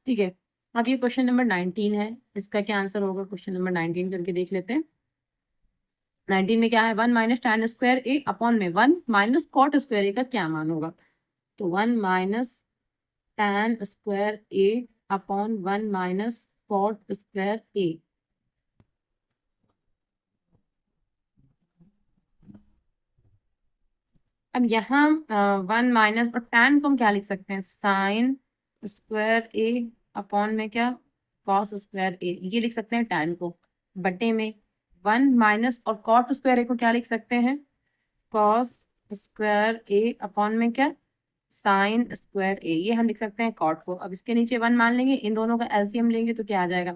ठीक है, अब ये क्वेश्चन नंबर 19 है, इसका क्या आंसर होगा क्वेश्चन नंबर 19 करके देख लेते हैं। 19 में क्या है 1 माइनस टैन स्क्वायर ए अपॉन में 1 माइनस कॉट स्क्वायर ए का क्या मान होगा। तो 1 माइनस टैन स्क्वायर ए अपॉन 1 माइनस कॉट स्क्वायर ए। अब यहाँ 1 माइनस और टैन को हम क्या लिख सकते हैं साइन स्क्वायर ए अपॉन में क्या कॉस स्क्वायर ए, ये लिख सकते हैं टैन को। बटे में 1 माइनस और कॉट स्क्वायर ए को क्या लिख सकते हैं कॉस स्क्वायर ए अपॉन में क्या साइन स्क्वायर ए, ये हम लिख सकते हैं कॉट को। अब इसके नीचे 1 मान लेंगे, इन दोनों का एलसीएम लेंगे तो क्या आ जाएगा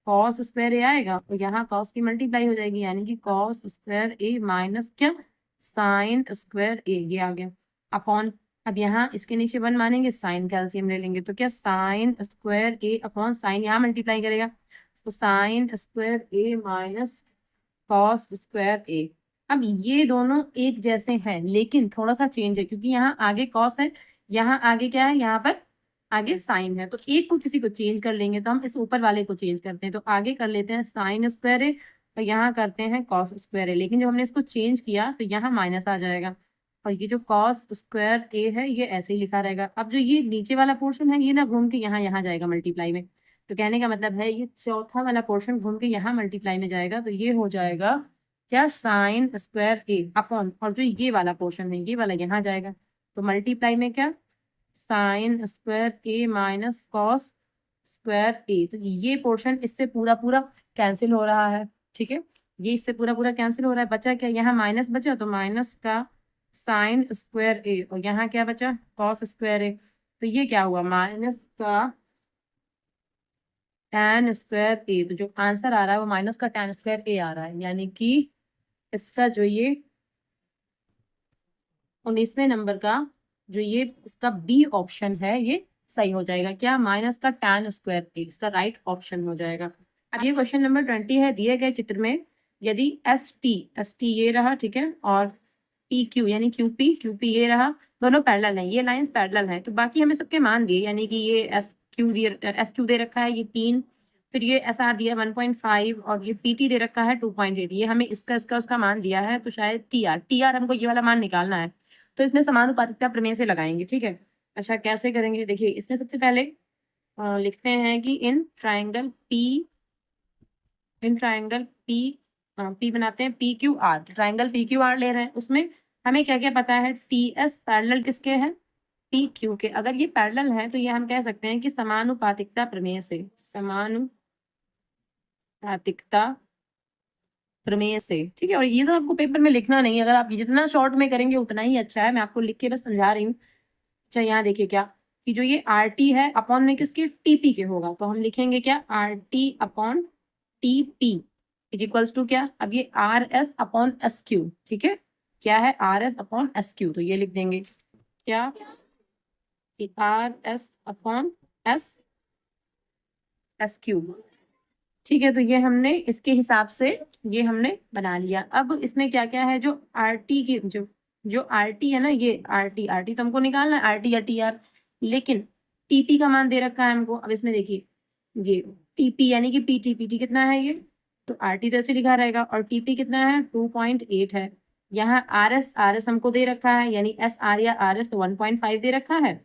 कॉस स्क्वायर ए आएगा और यहाँ कॉस की मल्टीप्लाई हो जाएगी, यानी कि कॉस स्क्वायर ए माइनस क्या साइन स्क्वायर ए, ये आ गया अपॉन। अब यहाँ इसके नीचे 1 मानेंगे, साइन का एलसीएम ले लेंगे तो क्या साइन स्क्वायर ए अपॉन साइन यहाँ मल्टीप्लाई करेगा तो साइन स्क्वायर ए माइनस कॉस स्क्वायर ए। अब ये दोनों एक जैसे हैं लेकिन थोड़ा सा चेंज है, क्योंकि यहाँ आगे कॉस है, यहाँ आगे क्या है, यहाँ पर आगे साइन है। तो एक को किसी को चेंज कर लेंगे तो हम इस ऊपर वाले को चेंज करते हैं। तो आगे कर लेते हैं साइन स्क्वायर ए और यहाँ करते हैं कॉस स्क्वायर ए। लेकिन जब हमने इसको चेंज किया तो यहाँ माइनस आ जाएगा और ये जो cos स्क्वायर a है ये ऐसे ही लिखा रहेगा। अब जो ये नीचे वाला पोर्शन है ये ना घूम के यहाँ जाएगा मल्टीप्लाई में। तो कहने का मतलब है ये चौथा वाला पोर्शन घूम के यहाँ मल्टीप्लाई में जाएगा, तो ये हो जाएगा क्या, साइन स्क्वायर a अपॉन, और जो ये वाला पोर्शन है ये वाला यहाँ जाएगा, तो मल्टीप्लाई में क्या, sine square a minus cos square a। तो ये पोर्शन इससे पूरा पूरा कैंसिल हो रहा है, ठीक है, ये इससे पूरा पूरा कैंसिल हो रहा है। बचा क्या, यहाँ माइनस बचा, तो माइनस का साइन स्क्वायर a, और यहाँ क्या बचा, कॉस स्क्वायर a। तो ये क्या हुआ, माइनस का tan स्क्वायर a। तो जो आंसर आ रहा है वो माइनस का tan स्क्वायर a आ रहा है, यानी कि इसका जो ये 19वें नंबर का जो ये इसका बी ऑप्शन है ये सही हो जाएगा। क्या, माइनस का tan स्क्वायर a इसका राइट ऑप्शन हो जाएगा। अब ये क्वेश्चन नंबर 20 है। दिए गए चित्र में यदि एस टी ये रहा, ठीक है, और पी क्यू यानी क्यू पी ये रहा, दोनों पैरेलल हैं, ये लाइंस पैरेलल हैं, तो बाकी हमें सबके मान दिए, यानी कि ये एस क्यू दे रखा है ये 3, फिर ये एस आर दिया 1.5, और ये पी टी दे रखा है 2.8, ये हमें इसका उसका मान दिया है, तो शायद टी आर हमको ये वाला मान निकालना है, तो इसमें समानुपातिकता प्रमेय से लगाएंगे, ठीक है। अच्छा, कैसे करेंगे, देखिए इसमें सबसे पहले लिखते हैं कि इन ट्राइंगल पी बनाते हैं P Q R, triangle P Q R ले रहे हैं, उसमें हमें क्या क्या पता है, टी एस पैरेलल किसके हैं, पी क्यू के। अगर ये पैरेलल है तो ये हम कह सकते हैं कि समानुपातिकता प्रमेय से, समानुपातिकता प्रमेय से, ठीक है। और ये सब आपको पेपर में लिखना नहीं है, अगर आप जितना शॉर्ट में करेंगे उतना ही अच्छा है, मैं आपको लिख के बस समझा रही हूँ। अच्छा, यहाँ देखिए क्या, कि जो ये आर टी है अपॉन में किसके, टीपी के होगा, तो हम लिखेंगे क्या, R T upon T P is equals to क्या, अब ये R S upon S Q, ठीक है, क्या है, R S upon S Q, तो ये लिख देंगे क्या, R S upon S Q, ठीक है। तो ये हमने इसके हिसाब से ये हमने बना लिया। अब इसमें क्या क्या है, जो आर टी की जो आर टी है ना, ये आर टी तो हमको निकालना है, आर टी या टी आर, लेकिन टीपी का मान दे रखा है हमको। अब इसमें देखिए ये टीपी यानी कि पीटी कितना है ये, तो आर टी तो ऐसे लिखा रहेगा, और टीपी कितना है 2.8 है। यहाँ आर एस हमको दे रखा है, यानी एस आर या आर एस तो 1.5 दे रखा है,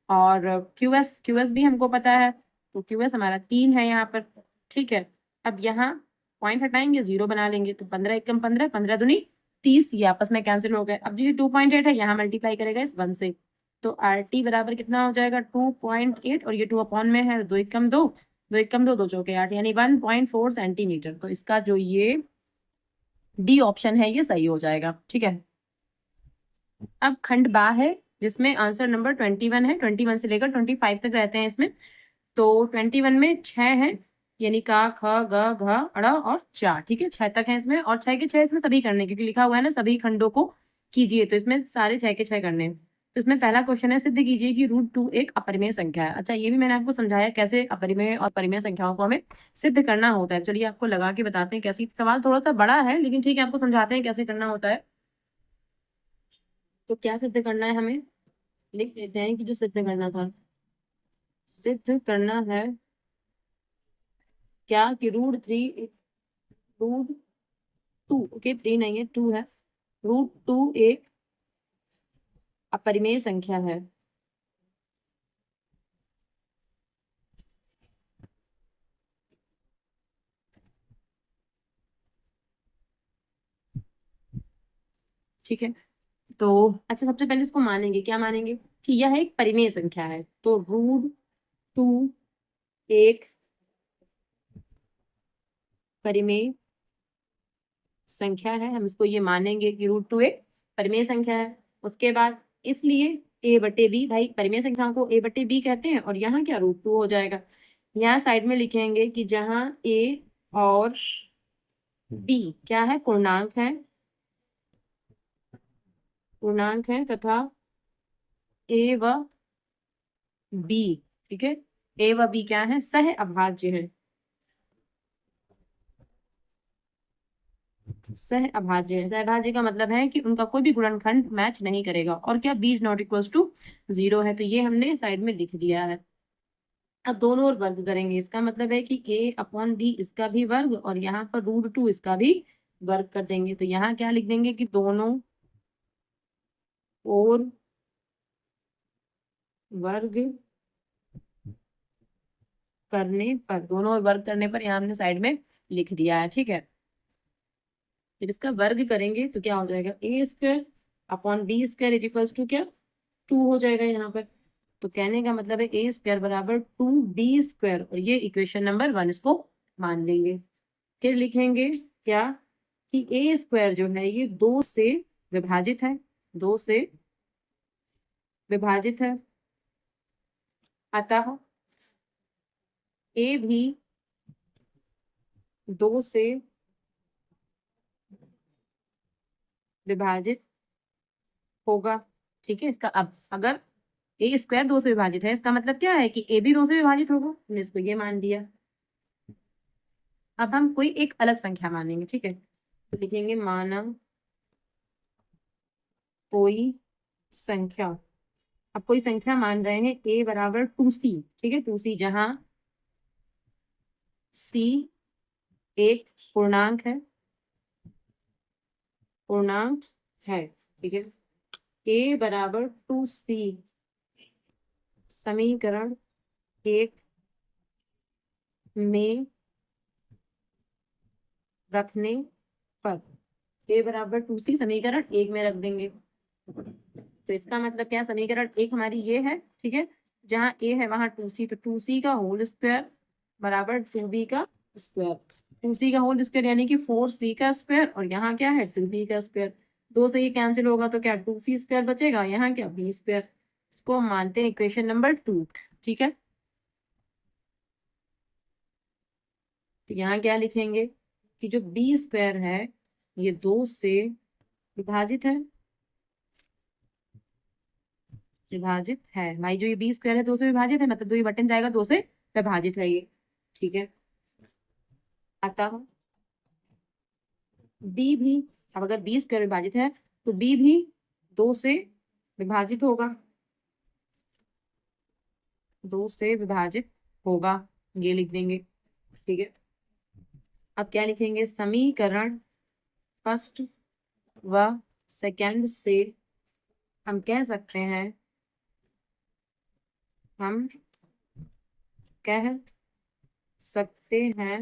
और क्यू एस भी हमको पता है, तो क्यू एस हमारा 3 है यहाँ पर, ठीक है। अब यहाँ पॉइंट हटाएंगे, 0 बना लेंगे, तो 15 एकम 15, 15 दूनी 30, ये आपस में कैंसिल हो गए। अब जो 2.8 है यहाँ मल्टीप्लाई करेगा इस 1 से, तो आर टी बराबर कितना हो जाएगा 2.8, और ये 2 अपॉन में है, 2 एकम 2, 2 एकम 2, 2 चौके 8, यानी 1.4 सेंटीमीटर। तो इसका जो ये डी ऑप्शन है ये सही हो जाएगा, ठीक है। अब खंड बा है, जिसमें आंसर नंबर 21 है, 21 से लेकर 25 तक रहते हैं इसमें। तो 21 में 6 है, यानी का, ख, ग, घ, अड़ और चा, ठीक है, 6 तक है इसमें, और 6 के 6 इसमें सभी करने, क्योंकि लिखा हुआ है ना सभी खंडों को कीजिए, तो इसमें सारे 6 के 6 करने हैं। तो इसमें पहला क्वेश्चन है, सिद्ध कीजिए कि √2 एक अपरिमेय संख्या है। अच्छा, ये भी मैंने आपको समझाया कैसे अपरिमेय और परिमेय संख्याओं को हमें सिद्ध करना होता है। चलिए आपको लगा के बताते हैं कैसे, सवाल थोड़ा सा बड़ा है लेकिन ठीक है, आपको समझाते हैं कैसे करना होता है। तो क्या सिद्ध करना है, हमें लिख देते हैं कि जो सिद्ध करना था, सिद्ध करना है क्या, कि √2, ओके 3 नहीं है 2 है, √2 एक अपरिमेय संख्या है। ठीक है, तो अच्छा सबसे पहले इसको मानेंगे, क्या मानेंगे, कि यह एक परिमेय संख्या है, तो √2 एक परिमेय संख्या है, हम इसको ये मानेंगे कि √2 एक परिमेय संख्या है। उसके बाद इसलिए a/b, भाई परिमेय संख्याओं को a/b कहते हैं, और यहाँ क्या √2 हो जाएगा। यहाँ साइड में लिखेंगे कि जहाँ a और b क्या है, पूर्णांक है तथा a व b, ठीक है, a व b क्या है, सह अभाज्य है, सह अभाज्य है। सहअभाज्य का मतलब है कि उनका कोई भी गुणनखंड मैच नहीं करेगा, और क्या b ≠ = 0 है, तो ये हमने साइड में लिख दिया है। अब दोनों ओर वर्ग करेंगे, इसका मतलब है कि a/b इसका भी वर्ग, और यहाँ पर √2 इसका भी वर्ग कर देंगे। तो यहाँ क्या लिख देंगे कि दोनों और वर्ग करने पर, दोनों वर्ग करने पर यहाँ हमने साइड में लिख दिया है, ठीक है। फिर इसका वर्ग करेंगे तो क्या हो जाएगा, A square upon B square is equals to क्या, 2 हो जाएगा यहाँ पर। तो कहने का मतलब है ए स्क्वायर बराबर 2b स्क्वायर, और ये इक्वेशन नंबर 1 इसको मान लेंगे। फिर लिखेंगे क्या कि ए स्क्वायर जो है ये 2 से विभाजित है, 2 से विभाजित है, अतः ए भी 2 से विभाजित होगा, ठीक है। इसका अब अगर ए स्क्वायर 2 से विभाजित है, इसका मतलब क्या है कि ए भी 2 से विभाजित होगा, हमने इसको ये मान दिया। अब हम कोई एक अलग संख्या मानेंगे, ठीक है। तो लिखेंगे माना कोई संख्या। अब कोई संख्या मान रहे हैं ए बराबर 2c, ठीक है, 2c, जहां c एक पूर्णांक है, पूर्णांक है, ठीक है। ए बराबर 2c समीकरण 1 में रखने पर, ए बराबर 2c समीकरण 1 में रख देंगे। तो इसका मतलब क्या, समीकरण 1 हमारी ये है, ठीक है, जहां ए है वहां 2c, तो 2c का होल स्क्वायर बराबर 2b का स्क्वायर। 2c का होल स्क्वायर यानी कि 4c का स्क्वायर, और यहाँ क्या है 2b का स्क्वायर। 2 से ये कैंसिल होगा तो क्या 2c स्क्वायर बचेगा, यहाँ क्या b स्क्वायर। इसको हम मानते हैं इक्वेशन नंबर 2, ठीक है। तो यहाँ क्या लिखेंगे कि जो b स्क्वायर है ये 2 से विभाजित है, विभाजित है भाई, जो ये बी स्क्वायर है 2 से विभाजित है, मतलब 2 ये बटन जाएगा, 2 से विभाजित है ये, ठीक है। अतः बी भी, अब अगर बी स्क्वायर विभाजित है तो बी भी 2 से विभाजित होगा, 2 से विभाजित होगा, ये लिख देंगे, ठीक है। अब क्या लिखेंगे, समीकरण फर्स्ट व सेकंड से हम कह सकते हैं, हम कह सकते हैं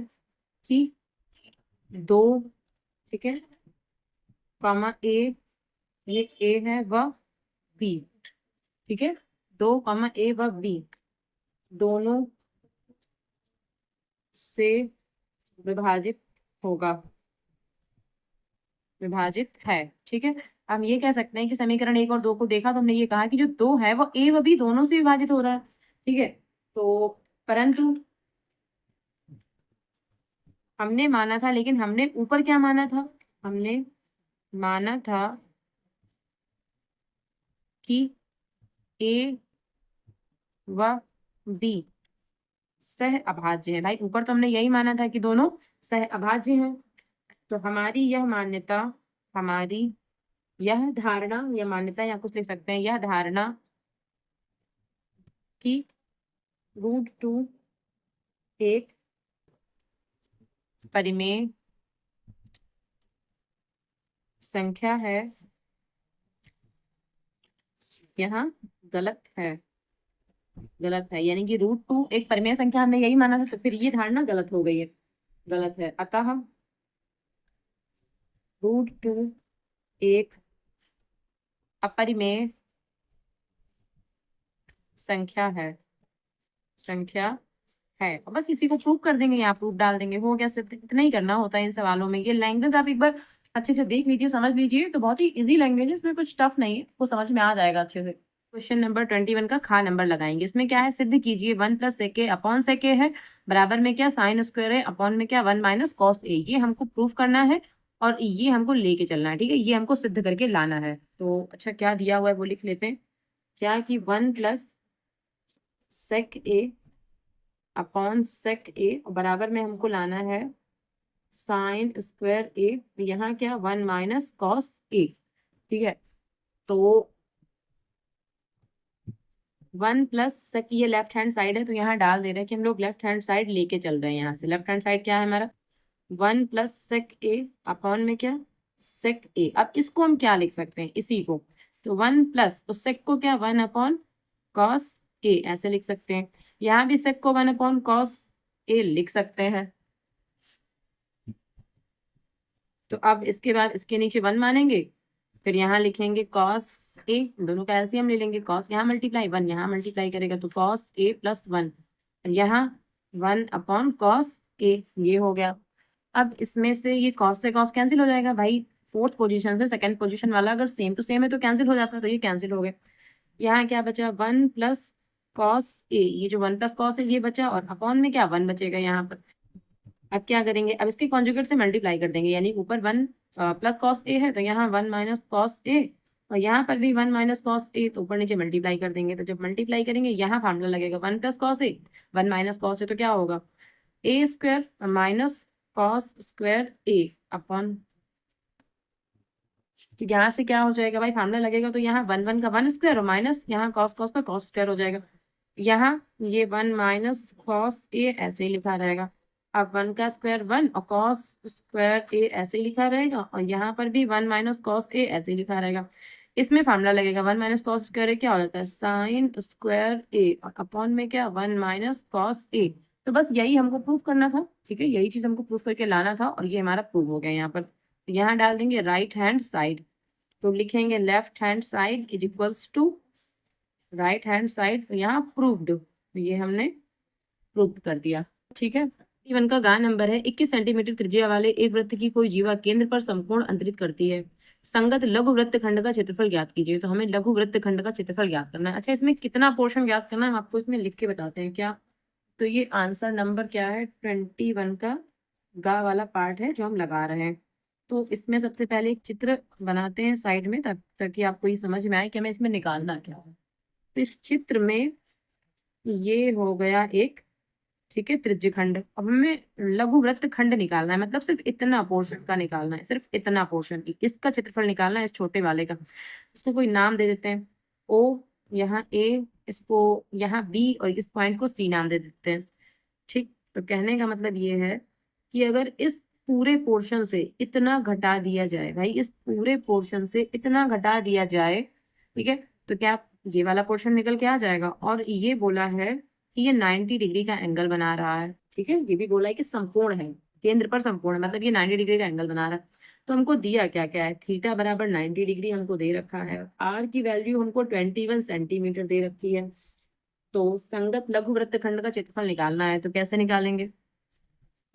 कि 2, ठीक है, कॉमा ए, ये ए है व बी, ठीक है, 2 कॉमा ए व बी दोनों से विभाजित होगा, विभाजित है, ठीक है। हम ये कह सकते हैं कि समीकरण 1 और 2 को देखा तो हमने ये कहा कि जो 2 है वो ए व बी दोनों से विभाजित हो रहा है, ठीक है। तो परंतु हमने माना था, लेकिन हमने ऊपर क्या माना था, हमने माना था कि ए व बी सह अभाज्य है। भाई ऊपर तो हमने यही माना था कि दोनों सह अभाज्य हैं। तो हमारी यह मान्यता, हमारी यह धारणा या मान्यता, या कुछ लिख सकते हैं, यह धारणा कि √2 एक परिमेय संख्या है, यहाँ गलत है, गलत है, यानी कि √2 एक परिमेय संख्या हमने यही माना था, तो फिर ये धारणा गलत हो गई है, गलत है। अतः √2 एक अपरिमेय संख्या है, संख्या है। और बस इसी को प्रूव कर देंगे, यहाँ प्रूफ डाल देंगे, हो गया। सिर्फ इतना ही करना होता है इन सवालों में। ये लैंग्वेज आप एक बार अच्छे से देख लीजिए, समझ लीजिए, तो बहुत ही इजी लैंग्वेज है, इसमें कुछ टफ नहीं है, वो समझ में आ जाएगा अच्छे से। क्वेश्चन नंबर 21 का खा नंबर लगाएंगे। इसमें क्या है, सिद्ध कीजिए 1 + sec a upon sec a है, बराबर में क्या साइन स्क्वायर है, अपॉन में क्या 1 - cos a। ये हमको प्रूफ करना है और ये हमको लेके चलना है, ठीक है, ये हमको सिद्ध करके लाना है। तो अच्छा क्या दिया हुआ है वो लिख लेते हैं, क्या कि 1 + sec a upon sec a, और बराबर में हमको लाना है साइन स्क्वायर a, यहाँ क्या 1 - cos a, ठीक है। तो 1 + sec, ये लेफ्ट हैंड साइड है तो यहाँ डाल दे रहे हैं कि हम लोग लेफ्ट हैंड साइड लेके चल रहे हैं, यहाँ से लेफ्ट हैंड साइड क्या है हमारा 1 + sec a अपॉन में क्या sec a। अब इसको हम क्या लिख सकते हैं, इसी को तो 1 प्लस उस सेक को क्या 1 अपॉन कॉस ए ऐसे लिख सकते हैं। यहाँ भी सेक को 1 अपॉन कॉस ए लिख सकते हैं। तो अब इसके बाद इसके नीचे 1 मानेंगे, फिर यहाँ लिखेंगे कॉस ए, दोनों का एलसीएम ले लेंगे, कॉस यहाँ मल्टीप्लाई 1 यहाँ मल्टीप्लाई करेगा तो कॉस ए प्लस 1, यहाँ 1 अपॉन कॉस ए, ये हो गया। अब इसमें से ये कॉस से कॉस कैंसिल हो जाएगा भाई, फोर्थ पोजीशन से सेकंड पोजीशन वाला अगर सेम टू सेम है तो कैंसिल हो जाता है, तो ये कैंसिल हो गया। यहाँ क्या बचा 1 प्लस कॉस ए, ये जो 1 प्लस कॉस है ये बचा, और अपॉन में क्या 1 बचेगा यहाँ पर। अब क्या करेंगे, अब इसके कॉन्जुगेट से मल्टीप्लाई कर देंगे, यानी ऊपर 1 प्लस कॉस ए है तो यहाँ 1 माइनस कॉस ए, और यहाँ पर भी 1 माइनस कॉस ए, तो ऊपर नीचे मल्टीप्लाई कर देंगे। तो जब मल्टीप्लाई करेंगे यहाँ फार्मूला लगेगा 1 plus cos A, 1 minus cos A, तो क्या होगा ए स्क्वायर माइनस कॉस स्क्वायर ए अपॉन, तो यहाँ से क्या हो जाएगा भाई फार्मूला लगेगा, तो यहाँ 1 1 का 1 स्क्वायर और माइनस यहाँ कॉस कॉस का कॉस स्क्वायर हो जाएगा। यहाँ ये 1 माइनस कॉस ए ऐसे ही लिखा रहेगा। अब 1 का स्क्वायर 1 और कॉस स्क्वायर ए ऐसे ही लिखा रहेगा, और यहाँ पर भी 1 माइनस कॉस ए ऐसे ही लिखा रहेगा। इसमें फार्मूला लगेगा 1 माइनस कॉस स्क्वायर ए क्या हो जाता है साइन स्क्वायर ए, और अपॉन में क्या 1 माइनस कॉस ए। तो बस यही हमको प्रूफ करना था, ठीक है, यही चीज हमको प्रूफ करके लाना था, और ये हमारा प्रूफ हो गया। यहाँ पर यहाँ डाल देंगे राइट हैंड साइड, तो लिखेंगे left hand side is equals to right hand side, तो यहाँ प्रूव्ड, तो ये हमने प्रूव कर दिया, ठीक है। इवन का गा नंबर है 21 सेंटीमीटर त्रिज्या वाले एक वृत्त की कोई जीवा केंद्र पर समकोण अंतरित करती है, संगत लघु वृत्त खंड का क्षेत्रफल ज्ञात कीजिए। तो हमें लघु वृत्त खंड का क्षेत्रफल ज्ञात करना है। अच्छा, इसमें कितना पोर्शन ज्ञात करना है हम आपको इसमें लिख के बताते हैं क्या। तो ये आंसर नंबर क्या है 21 का गा वाला पार्ट है जो हम लगा रहे हैं। तो इसमें सबसे पहले एक चित्र बनाते हैं साइड में, ताकि आपको ये समझ में आए कि हमें इसमें निकालना क्या है। तो इस चित्र में ये हो गया एक, ठीक है, त्रिज्य खंड। अब हमें लघु वृत्त खंड निकालना है, मतलब सिर्फ इतना पोर्शन का निकालना है, सिर्फ इतना पोर्शन, इसका क्षेत्रफल निकालना है इस छोटे वाले का। इसको कोई नाम दे देते हैं ओ, यहाँ ए, इसको यहाँ बी, और इस पॉइंट को सी नाम दे देते हैं, ठीक। तो कहने का मतलब ये है कि अगर इस पूरे पोर्शन से इतना घटा दिया जाए भाई, इस पूरे पोर्शन से इतना घटा दिया जाए, ठीक है, तो क्या ये वाला पोर्शन निकल के आ जाएगा। और ये बोला है कि ये 90 डिग्री का एंगल बना रहा है, ठीक है, ये भी बोला है कि समकोण है, केंद्र पर समकोण है, मतलब ये 90 डिग्री का एंगल बना रहा है। तो हमको दिया क्या क्या है, थीटा बराबर 90 डिग्री हमको दे रखा है, आर की वैल्यू हमको 21 सेंटीमीटर दे रखी है। तो संगत लघु वृत्त खंड का क्षेत्रफल निकालना है, तो कैसे निकालेंगे,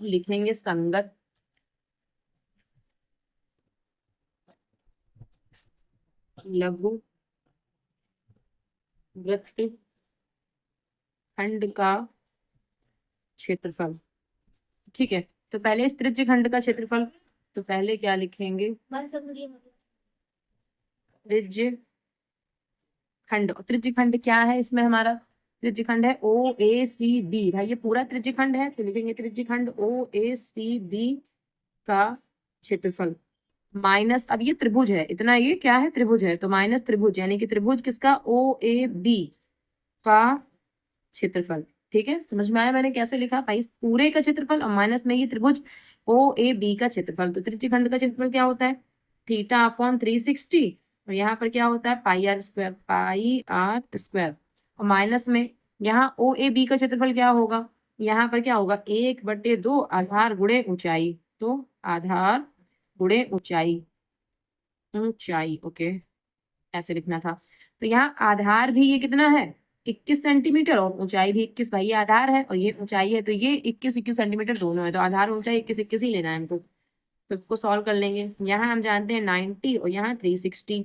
लिखेंगे संगत लघु वृत्त खंड का क्षेत्रफल, ठीक है। तो पहले इस त्रिज्य खंड का क्षेत्रफल, तो पहले क्या लिखेंगे त्रिज्य खंड। त्रिज्य खंड क्या है इसमें हमारा, त्रिज्य खंड है ओ ए सी बी, भाई ये पूरा त्रिज्य खंड है, तो लिखेंगे त्रिज्य खंड ओ ए सी बी का क्षेत्रफल माइनस, अब ये त्रिभुज है इतना, ये क्या है त्रिभुज है, तो माइनस त्रिभुज, यानी कि त्रिभुज किसका ओ ए बी का क्षेत्रफल, ठीक है। समझ में आया मैंने कैसे लिखा भाई, इस पूरे का क्षेत्रफल और माइनस में ये त्रिभुज ओ ए बी का क्षेत्रफल। तो त्रिज्य खंड का क्षेत्रफल क्या होता है थीटा अपॉन 360, और यहाँ पर क्या होता है pi r square, pi r square, और माइनस में यहाँ ओ ए बी का क्षेत्रफल क्या होगा, यहाँ पर क्या होगा 1/2 आधार गुणे ऊंचाई, तो आधार गुणे ऊंचाई, ऊंचाई, ओके, ऐसे लिखना था। तो यहाँ आधार भी ये कितना है 21 सेंटीमीटर, और ऊंचाई भी 21, भाई ये आधार है और ये ऊंचाई है, तो ये 21 सेंटीमीटर दोनों है, तो आधार ऊंचाई 21 ही लेना है हमको। तो इसको सॉल्व कर लेंगे, यहाँ हम जानते हैं 90 और यहाँ 360,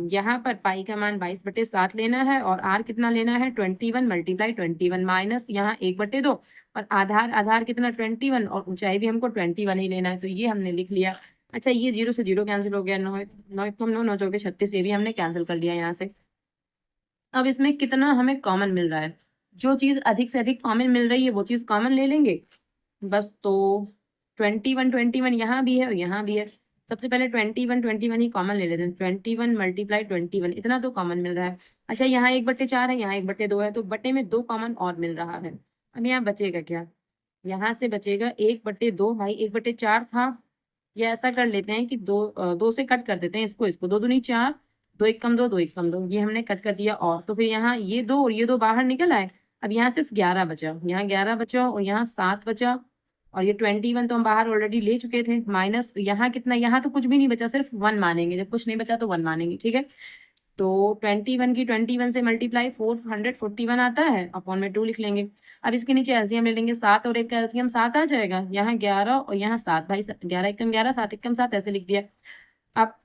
यहाँ पर पाई का मान 22/7 लेना है, और आर कितना लेना है 21 मल्टीप्लाई 21 माइनस यहाँ 1/2, और आधार आधार कितना 21, और ऊंचाई भी हमको 21 ही लेना है, तो ये हमने लिख लिया। अच्छा, ये 0 से 0 कैंसिल हो गया, 9 9 कम 9 9 चौके 36, ये भी हमने कैंसिल कर लिया यहाँ से। अब इसमें कितना हमें कॉमन मिल रहा है, जो चीज अधिक से अधिक कॉमन मिल रही है वो चीज कॉमन ले लेंगे बस। तो 21 यहाँ भी है और यहाँ भी है, सबसे पहले 21 ही कॉमन ले लेते हैं, 21 मल्टीप्लाई 21, इतना तो कॉमन मिल रहा है। अच्छा, यहाँ 1/4 है, यहाँ 1/2 है, तो बटे में 2 कॉमन और मिल रहा है। अब यहाँ बचेगा क्या, यहाँ से बचेगा 1/2, भाई 1/4 था, या ऐसा कर लेते हैं कि 2 से कट कर देते हैं इसको, 2 दूनी 4, दो एक कम दो, दो एक कम दो, ये हमने कट कर दिया। और तो फिर यहाँ ये दो और ये दो बाहर निकल आए। अब यहाँ सिर्फ 11 बचा, यहाँ 11 बचा और यहाँ 7 बचा। और ये 21 तो हम बाहर ऑलरेडी ले चुके थे। माइनस यहाँ कितना, यहाँ तो कुछ भी नहीं बचा, सिर्फ 1 मानेंगे, जब कुछ नहीं बचा तो 1 मानेंगे, ठीक है। तो 21 की 21 से मल्टीप्लाई 441 आता है, अपॉन में 2 लिख लेंगे। अब इसके नीचे एलसीएम ले लेंगे, 7 और 1 का एलसीएम 7 आ जाएगा। यहाँ 11 और यहाँ 7, भाई 11 एकम 11, 7 एकम 7, ऐसे लिख दिया। अब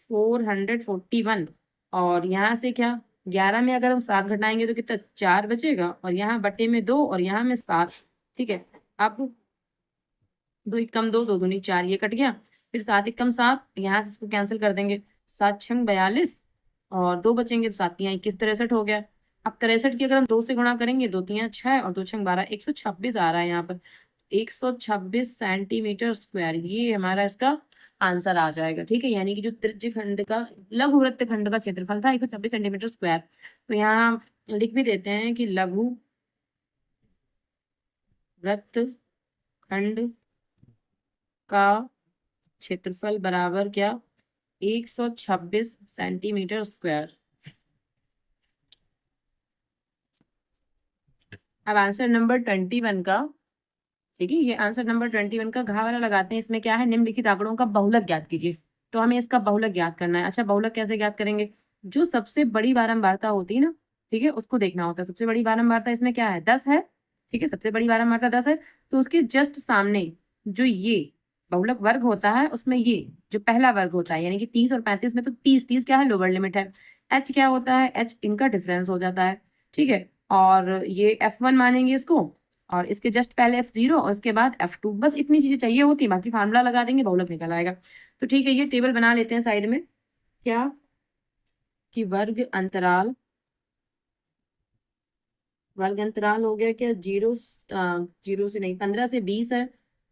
441 और यहाँ से क्या, 11 में अगर हम 7 घटाएंगे तो कितना, 4 बचेगा। और यहाँ बटे में 2 और यहाँ में 7, ठीक है। अब 2 एकम 2, 2 दूनी 4, ये कट गया। फिर 7 एकम 7, यहाँ से इसको कैंसिल कर देंगे, 7 छंग 42 और 2 बचेंगे तो 7 तियां 21, 63 हो गया। अब 63 की अगर हम 2 से गुणा करेंगे, 2 तियां 6 और 2 छंग 12, 126 आ रहा है यहाँ पर। 126 सेंटीमीटर स्क्वायर, ये हमारा इसका आंसर आ जाएगा, ठीक है। यानी कि जो त्रिज्य खंड का, लघु वृत्त खंड का क्षेत्रफल था 126 सेंटीमीटर स्क्वायर। तो यहाँ लिख भी देते हैं कि लघु वृत्त खंड का क्षेत्रफल बराबर क्या, 126 सेंटीमीटर स्क्वायर। अब आंसर नंबर 21 का, ठीक है, ये आंसर नंबर 21 का घा वाला लगाते हैं। इसमें क्या है, निम्नलिखित आंकड़ों का बहुलक ज्ञात कीजिए। तो हमें इसका बहुलक ज्ञात करना है। अच्छा, बहुलक कैसे ज्ञात करेंगे, जो सबसे बड़ी बारंबारता होती है ना, ठीक है, उसको देखना होता है। सबसे बड़ी बारंबारता इसमें क्या है, 10 है, ठीक है, सबसे बड़ी बारंबारता 10 है। तो उसके जस्ट सामने जो ये बहुलक वर्ग होता है, उसमें ये जो पहला वर्ग होता है, यानी कि 30 और 35 में, तो 30, 30 क्या है, लोअर लिमिट है। एच क्या होता है, एच इनका डिफरेंस हो जाता है, ठीक है। और ये F1 मानेंगे इसको, और इसके जस्ट पहले F0 और इसके बाद F2, बस इतनी चीजें चाहिए होती है, बाकी फार्मूला लगा देंगे, बहुलक निकल आएगा। तो ठीक है, ये टेबल बना लेते हैं साइड में। क्या कि वर्ग अंतराल, वर्ग अंतराल हो गया क्या, 0 से नहीं, 15 से 20 है।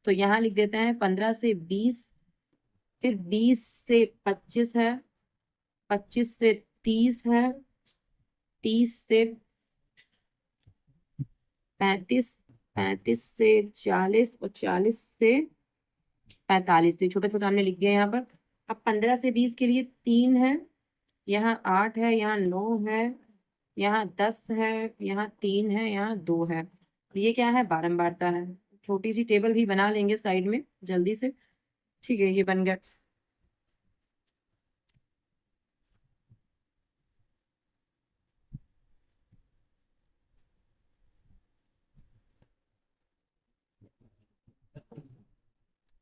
तो यहाँ लिख देते हैं 15 से 20, फिर 20 से 25 है, 25 से 30 है, 30 से 35, 35 से 40 और 40 से 45, तो छोटा छोटा हमने लिख दिया यहाँ पर। अब 15 से 20 के लिए 3 है, यहाँ 8 है, यहाँ 9 है, यहाँ 10 है, यहाँ 3 है, यहाँ 2 है। ये क्या है, बारंबारता है। छोटी सी टेबल भी बना लेंगे साइड में जल्दी से, ठीक है, ये बन गया।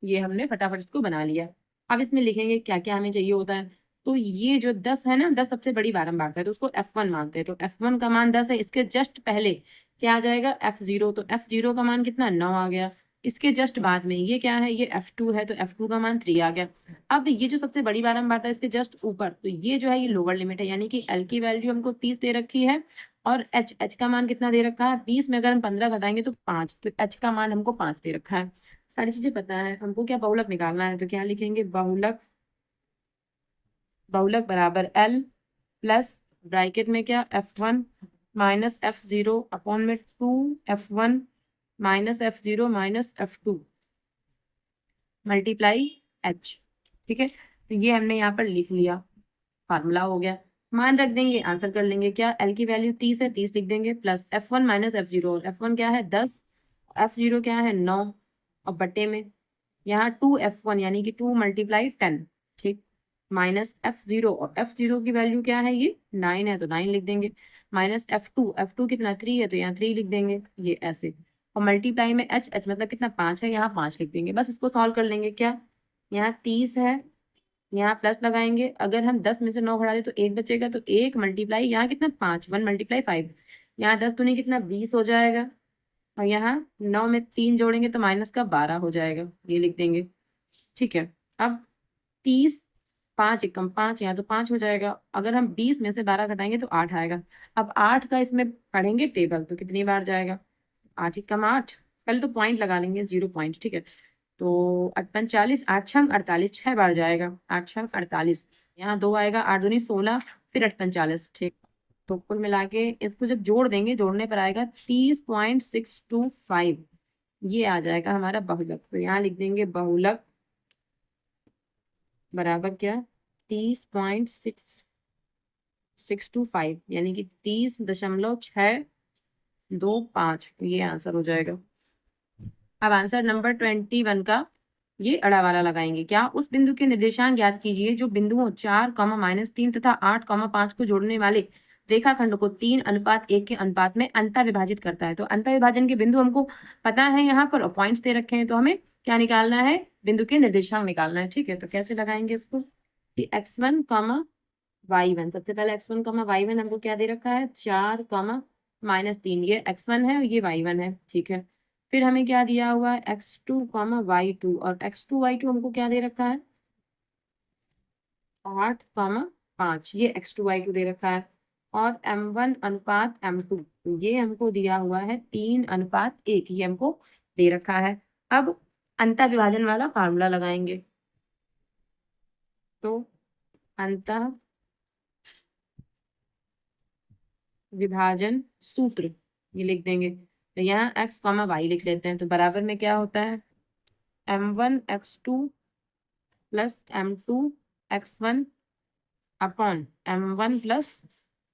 ये हमने फटाफट इसको बना लिया। अब इसमें लिखेंगे क्या क्या हमें चाहिए होता है। तो ये जो 10 है ना, 10 सबसे बड़ी बारंबारता है, तो उसको F1 मानते हैं। तो F1 का मान 10 है, इसके जस्ट पहले क्या आ जाएगा, F0। तो F0 का मान कितना, 9 आ गया। इसके जस्ट बाद में ये क्या है, ये F2 है, तो F2 का मान 3 आ गया। अब ये जो सबसे बड़ी बारंबारता है, इसके जस्ट ऊपर, तो ये जो है ये लोअर लिमिट है, यानी कि L की वैल्यू हमको 30 दे रखी है। और H का मान कितना दे रखा है, 20 में अगर हम 15 घटाएंगे तो 5, तो H का मान हमको 5 दे रखा है। सारी चीजें पता है हमको, क्या बहुलक निकालना है। तो क्या लिखेंगे, बहुलक, बहुलक बराबर L प्लस ब्रैकेट में क्या, F1 माइनस F0 अपॉन में 2F1 minus F0 minus F2 multiply H, ठीक है। तो ये हमने यहाँ पर लिख लिया, फार्मूला हो गया। मान रख देंगे, आंसर कर लेंगे। क्या, L की वैल्यू 30 है, 30 लिख देंगे, प्लस F1 माइनस F0, और F1 क्या है 10, F0 क्या है 9, और बटे में यहाँ 2F1 यानी कि 2 मल्टीप्लाई 10, ठीक, माइनस F0, और F0 की वैल्यू क्या है, ये 9 है, तो 9 लिख देंगे, माइनस F2, F2 कितना 3 है, तो यहाँ 3 लिख देंगे, ये ऐसे। और मल्टीप्लाई में H मतलब कितना 5 है, यहाँ 5 लिख देंगे। बस इसको सॉल्व कर लेंगे। क्या, यहाँ 30 है, यहाँ प्लस लगाएंगे, अगर हम 10 में से 9 घटा दे तो 1 बचेगा, तो 1 मल्टीप्लाई यहाँ कितना 5, 1 मल्टीप्लाई 5, यहाँ 10 दूनी कितना 20 हो जाएगा, और यहाँ 9 में 3 जोड़ेंगे तो माइनस का 12 हो जाएगा, ये लिख देंगे, ठीक है। अब 30, 5 एकम 5, यहाँ तो 5 हो जाएगा। अगर हम 20 में से 12 घटाएंगे तो 8 आएगा। अब 8 का इसमें पढ़ेंगे टेबल, तो कितनी बार जाएगा, 8 एकम 8, पहले तो पॉइंट लगा लेंगे, 0 पॉइंट, ठीक है। तो 45, 8 छंग 48, 6 बार जाएगा, 8 छंग 48, यहाँ 2 आएगा, 8 दूनी 16, फिर 48, ठीक। तो कुल मिला के इसको जब जोड़ देंगे, जोड़ने पर आएगा 30.625, ये आ जाएगा हमारा बहुलक। तो यहाँ लिख देंगे बहुलक बराबर क्या, 30.6 625 यानी कि 30.625, ये आंसर हो जाएगा। अब आंसर नंबर 21 का ये अड़ा वाला लगाएंगे। क्या उस बिंदु के निर्देशांक ज्ञात कीजिए जो बिंदुओं 4, -3 तथा 8, 5 को जोड़ने वाले रेखाखंड को 3:1 के अनुपात में अंतः विभाजित करता है। तो अंतः विभाजन के बिंदु हमको पता है यहाँ पर और पॉइंट्स दे रखे हैं, तो हमें क्या निकालना है, बिंदु के निर्देशांक निकालना है। ठीक है, तो कैसे लगाएंगे इसको कि x1, y1, सबसे पहले x1, y1 हमको क्या दे रखा है, 4, -3, ये x1 है और ये y1 है। ठीक है, फिर हमें क्या दिया हुआ है, x2, y2, और x2, y2 हमको क्या दे रखा है, 8, 5, ये x2, y2 दे रखा है। और m1 अनुपात m2, ये हमको दिया हुआ है 3:1, ये हमको दे रखा है। अब अंतः विभाजन वाला फार्मूला लगाएंगे। तो अंतः विभाजन सूत्र ये लिख देंगे। तो यहाँ x, y लिख लेते हैं। तो बराबर में क्या होता है, m1 x2 plus m2 x1 upon m1 plus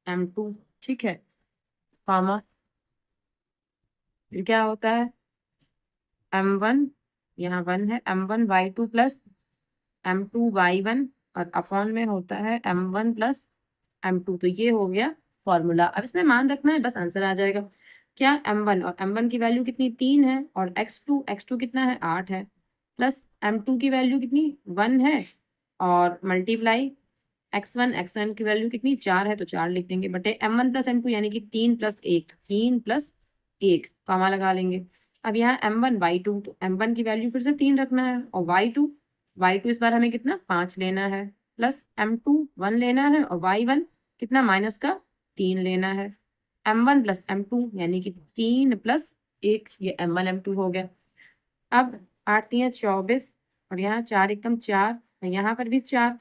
m2। ठीक है, कॉमा, फिर क्या होता है, m1, यहाँ 1 है, m1 y2 plus m2 y1, और अपॉन में होता है m1 प्लस m2। तो ये हो गया फॉर्मूला। अब इसमें मान रखना है, बस आंसर आ जाएगा। क्या m1, और m1 की वैल्यू कितनी 3 है, और x2 कितना है 8 है, प्लस m2 की वैल्यू कितनी 1 है, और मल्टीप्लाई x1 की वैल्यू कितनी 4 है, तो 4 लिख देंगे, बटे m1 प्लस m2 यानी कि 3 + 1, कॉमा लगा लेंगे। अब यहाँ m1 y2, तो m1 की वैल्यू फिर से 3 रखना है, और y2 इस बार हमें कितना 5 लेना है, प्लस m2 1 लेना है, और y1 कितना माइनस का 3 लेना है। m1 प्लस m2 यानी कि 3 + 1, ये m1 m2 हो गया। अब 8 × 24, और यहाँ 4 × 4, और यहाँ पर भी 4,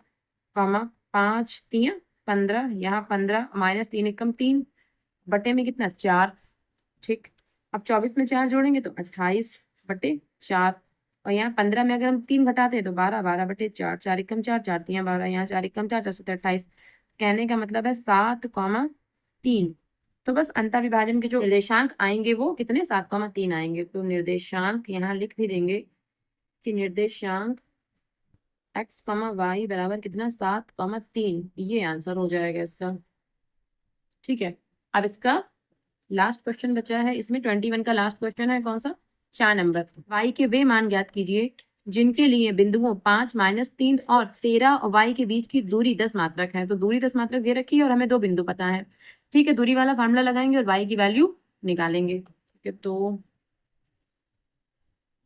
कॉमा 5 × 15, यहाँ 15, -3 × 3, बटे में कितना 4। ठीक, अब 24 में 4 जोड़ेंगे तो 28 बटे 4, और यहाँ 15 में अगर हम 3 घटाते हैं तो 12, 12 बटे 4, 4 × 4, 4 × 12, यहाँ 4 × 4, 4 × 7, 28। कहने का मतलब है 7, 3। तो बस अंतः विभाजन के जो निर्देशांक आएंगे वो कितने 7, 3 आएंगे। तो निर्देशांक यहाँ लिख भी देंगे कि निर्देशांक x, y बराबर कितना 7, 3, ये आंसर हो जाएगा इसका। ठीक है, अब इसका लास्ट क्वेश्चन बचा है। इसमें 21 का लास्ट क्वेश्चन है, कौन सा, 4 नंबर। y के वे मान ज्ञात कीजिए जिनके लिए बिंदुओं 5, -3 और 13 और y के बीच की दूरी 10 मात्रक है। तो दूरी 10 मात्रक दे रखी है और हमें 2 बिंदु पता है। ठीक है, दूरी वाला फार्मूला लगाएंगे और y की वैल्यू निकालेंगे। ठीक है, तो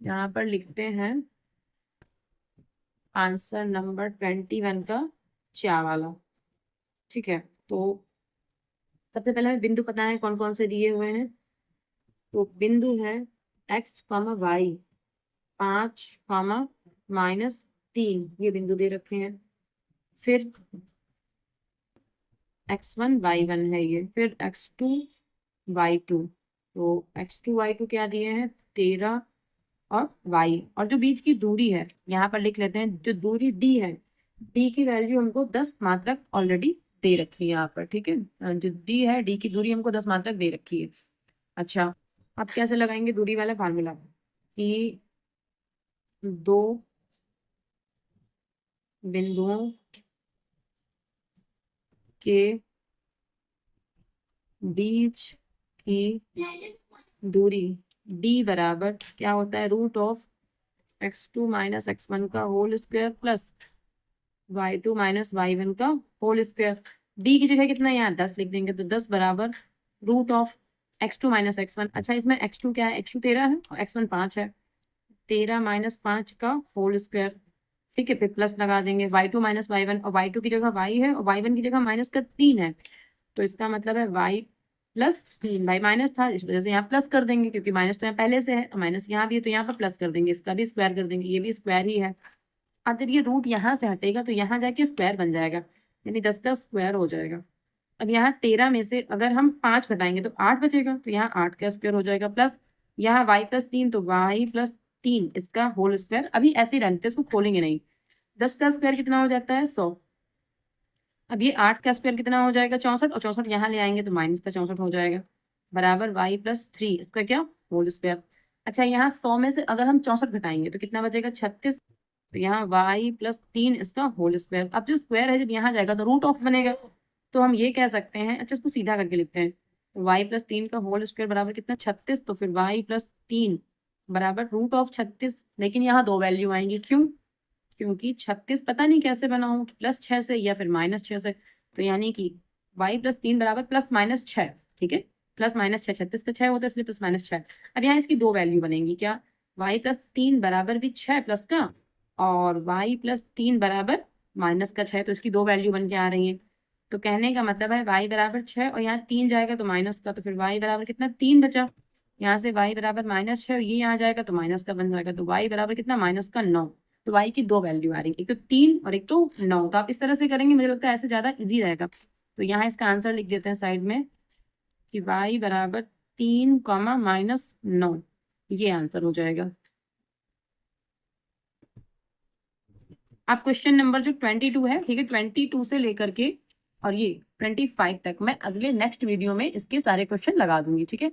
यहाँ पर लिखते हैं आंसर नंबर 21 का 4 वाला। ठीक है, तो सबसे पहले हमें बिंदु पता है कौन कौन से दिए हुए हैं। तो बिंदु है x, y, 5, -3, ये बिंदु दे रखे हैं। फिर x1 y1 है ये, फिर x2 y2। तो x2 y2 क्या दिए हैं 13 और y, और जो बीच की दूरी है यहाँ पर लिख लेते हैं, जो दूरी d है, d की वैल्यू हमको 10 मात्रक ऑलरेडी दे रखी है यहाँ पर। ठीक है, जो d है, d की दूरी हमको 10 मात्रक दे रखी है। अच्छा, अब कैसे लगाएंगे दूरी वाला फार्मूला कि 2 बिंदुओं के बीच की दूरी d बराबर क्या होता है, √x2 - x1 का whole square plus y2 - y1 का होल स्क्वायर। d की जगह कितना यहाँ 10 लिख देंगे, तो 10 बराबर √x2 - x1। अच्छा, इसमें x2 क्या है, x2 13 है और x1 5 है, 13 - 5 का होल स्क्वायर। ठीक है, फिर प्लस लगा देंगे y2 - y1, और y2 की जगह y है और y1 की जगह -3 है। तो इसका मतलब है y +3, y माइनस था इस वजह से यहाँ प्लस कर देंगे, क्योंकि माइनस तो यहाँ पहले से है, माइनस यहाँ भी है तो यहाँ पर प्लस कर देंगे, इसका भी स्क्वायर कर देंगे, ये भी स्क्वायर ही है। अब जब ये रूट यहाँ से हटेगा तो यहाँ जाके स्क्वायर बन जाएगा, यानी 10 का स्क्वायर हो जाएगा। अब यहाँ 13 में से अगर हम 5 घटाएंगे तो 8 बचेगा, तो यहाँ 8 का स्क्वायर हो जाएगा, प्लस यहाँ y +3, तो y +3 इसका होल स्क्वायर। अभी ऐसे ही रहते, इसको खोलेंगे नहीं। 10 का स्क्वायर कितना हो जाता है 100, अब ये 8 का स्क्वायर कितना हो जाएगा 64 और 64 यहाँ ले आएंगे तो माइनस का 64 हो जाएगा बराबर y+3 इसका क्या होल स्क्वायर। अच्छा यहाँ 100 में से अगर हम 64 घटाएंगे तो कितना बचेगा 36 तो यहाँ y+3 इसका होल स्क्वायर। अब जो स्क्वायर है जब यहाँ जाएगा तो रूट ऑफ बनेगा तो हम ये कह सकते हैं। अच्छा इसको सीधा करके लिखते हैं y+3 का होल स्क्वायर बराबर कितना 36 तो फिर y+3 बराबर √36। लेकिन यहाँ दो वैल्यू आएंगी क्यों क्योंकि 36 पता नहीं कैसे बना हो +6 से या फिर -6 से तो यानी कि y+3 बराबर +-6 ठीक है +-6 36 का 6 होता है इसलिए +-6। अब यहाँ इसकी दो वैल्यू बनेंगी क्या y+3 बराबर भी 6 प्लस का और y+3 बराबर माइनस का 6 तो इसकी दो वैल्यू बन के आ रही है। तो कहने का मतलब है y बराबर 6 और यहाँ 3 जाएगा तो माइनस का तो फिर y बराबर कितना 3 बचा। यहाँ से y बराबर -6 ये यहाँ जाएगा तो माइनस का बन जाएगा तो y बराबर कितना -9। तो y की दो वैल्यू आ रही है एक तो 3 और एक तो 9। तो आप इस तरह से करेंगे मुझे लगता है ऐसे ज्यादा इजी रहेगा। तो यहाँ इसका आंसर लिख देते हैं साइड में कि y बराबर 3, -9 ये आंसर हो जाएगा। आप क्वेश्चन नंबर जो 22 है ठीक है 22 से लेकर के और ये 25 तक मैं अगले नेक्स्ट वीडियो में इसके सारे क्वेश्चन लगा दूंगी ठीक है।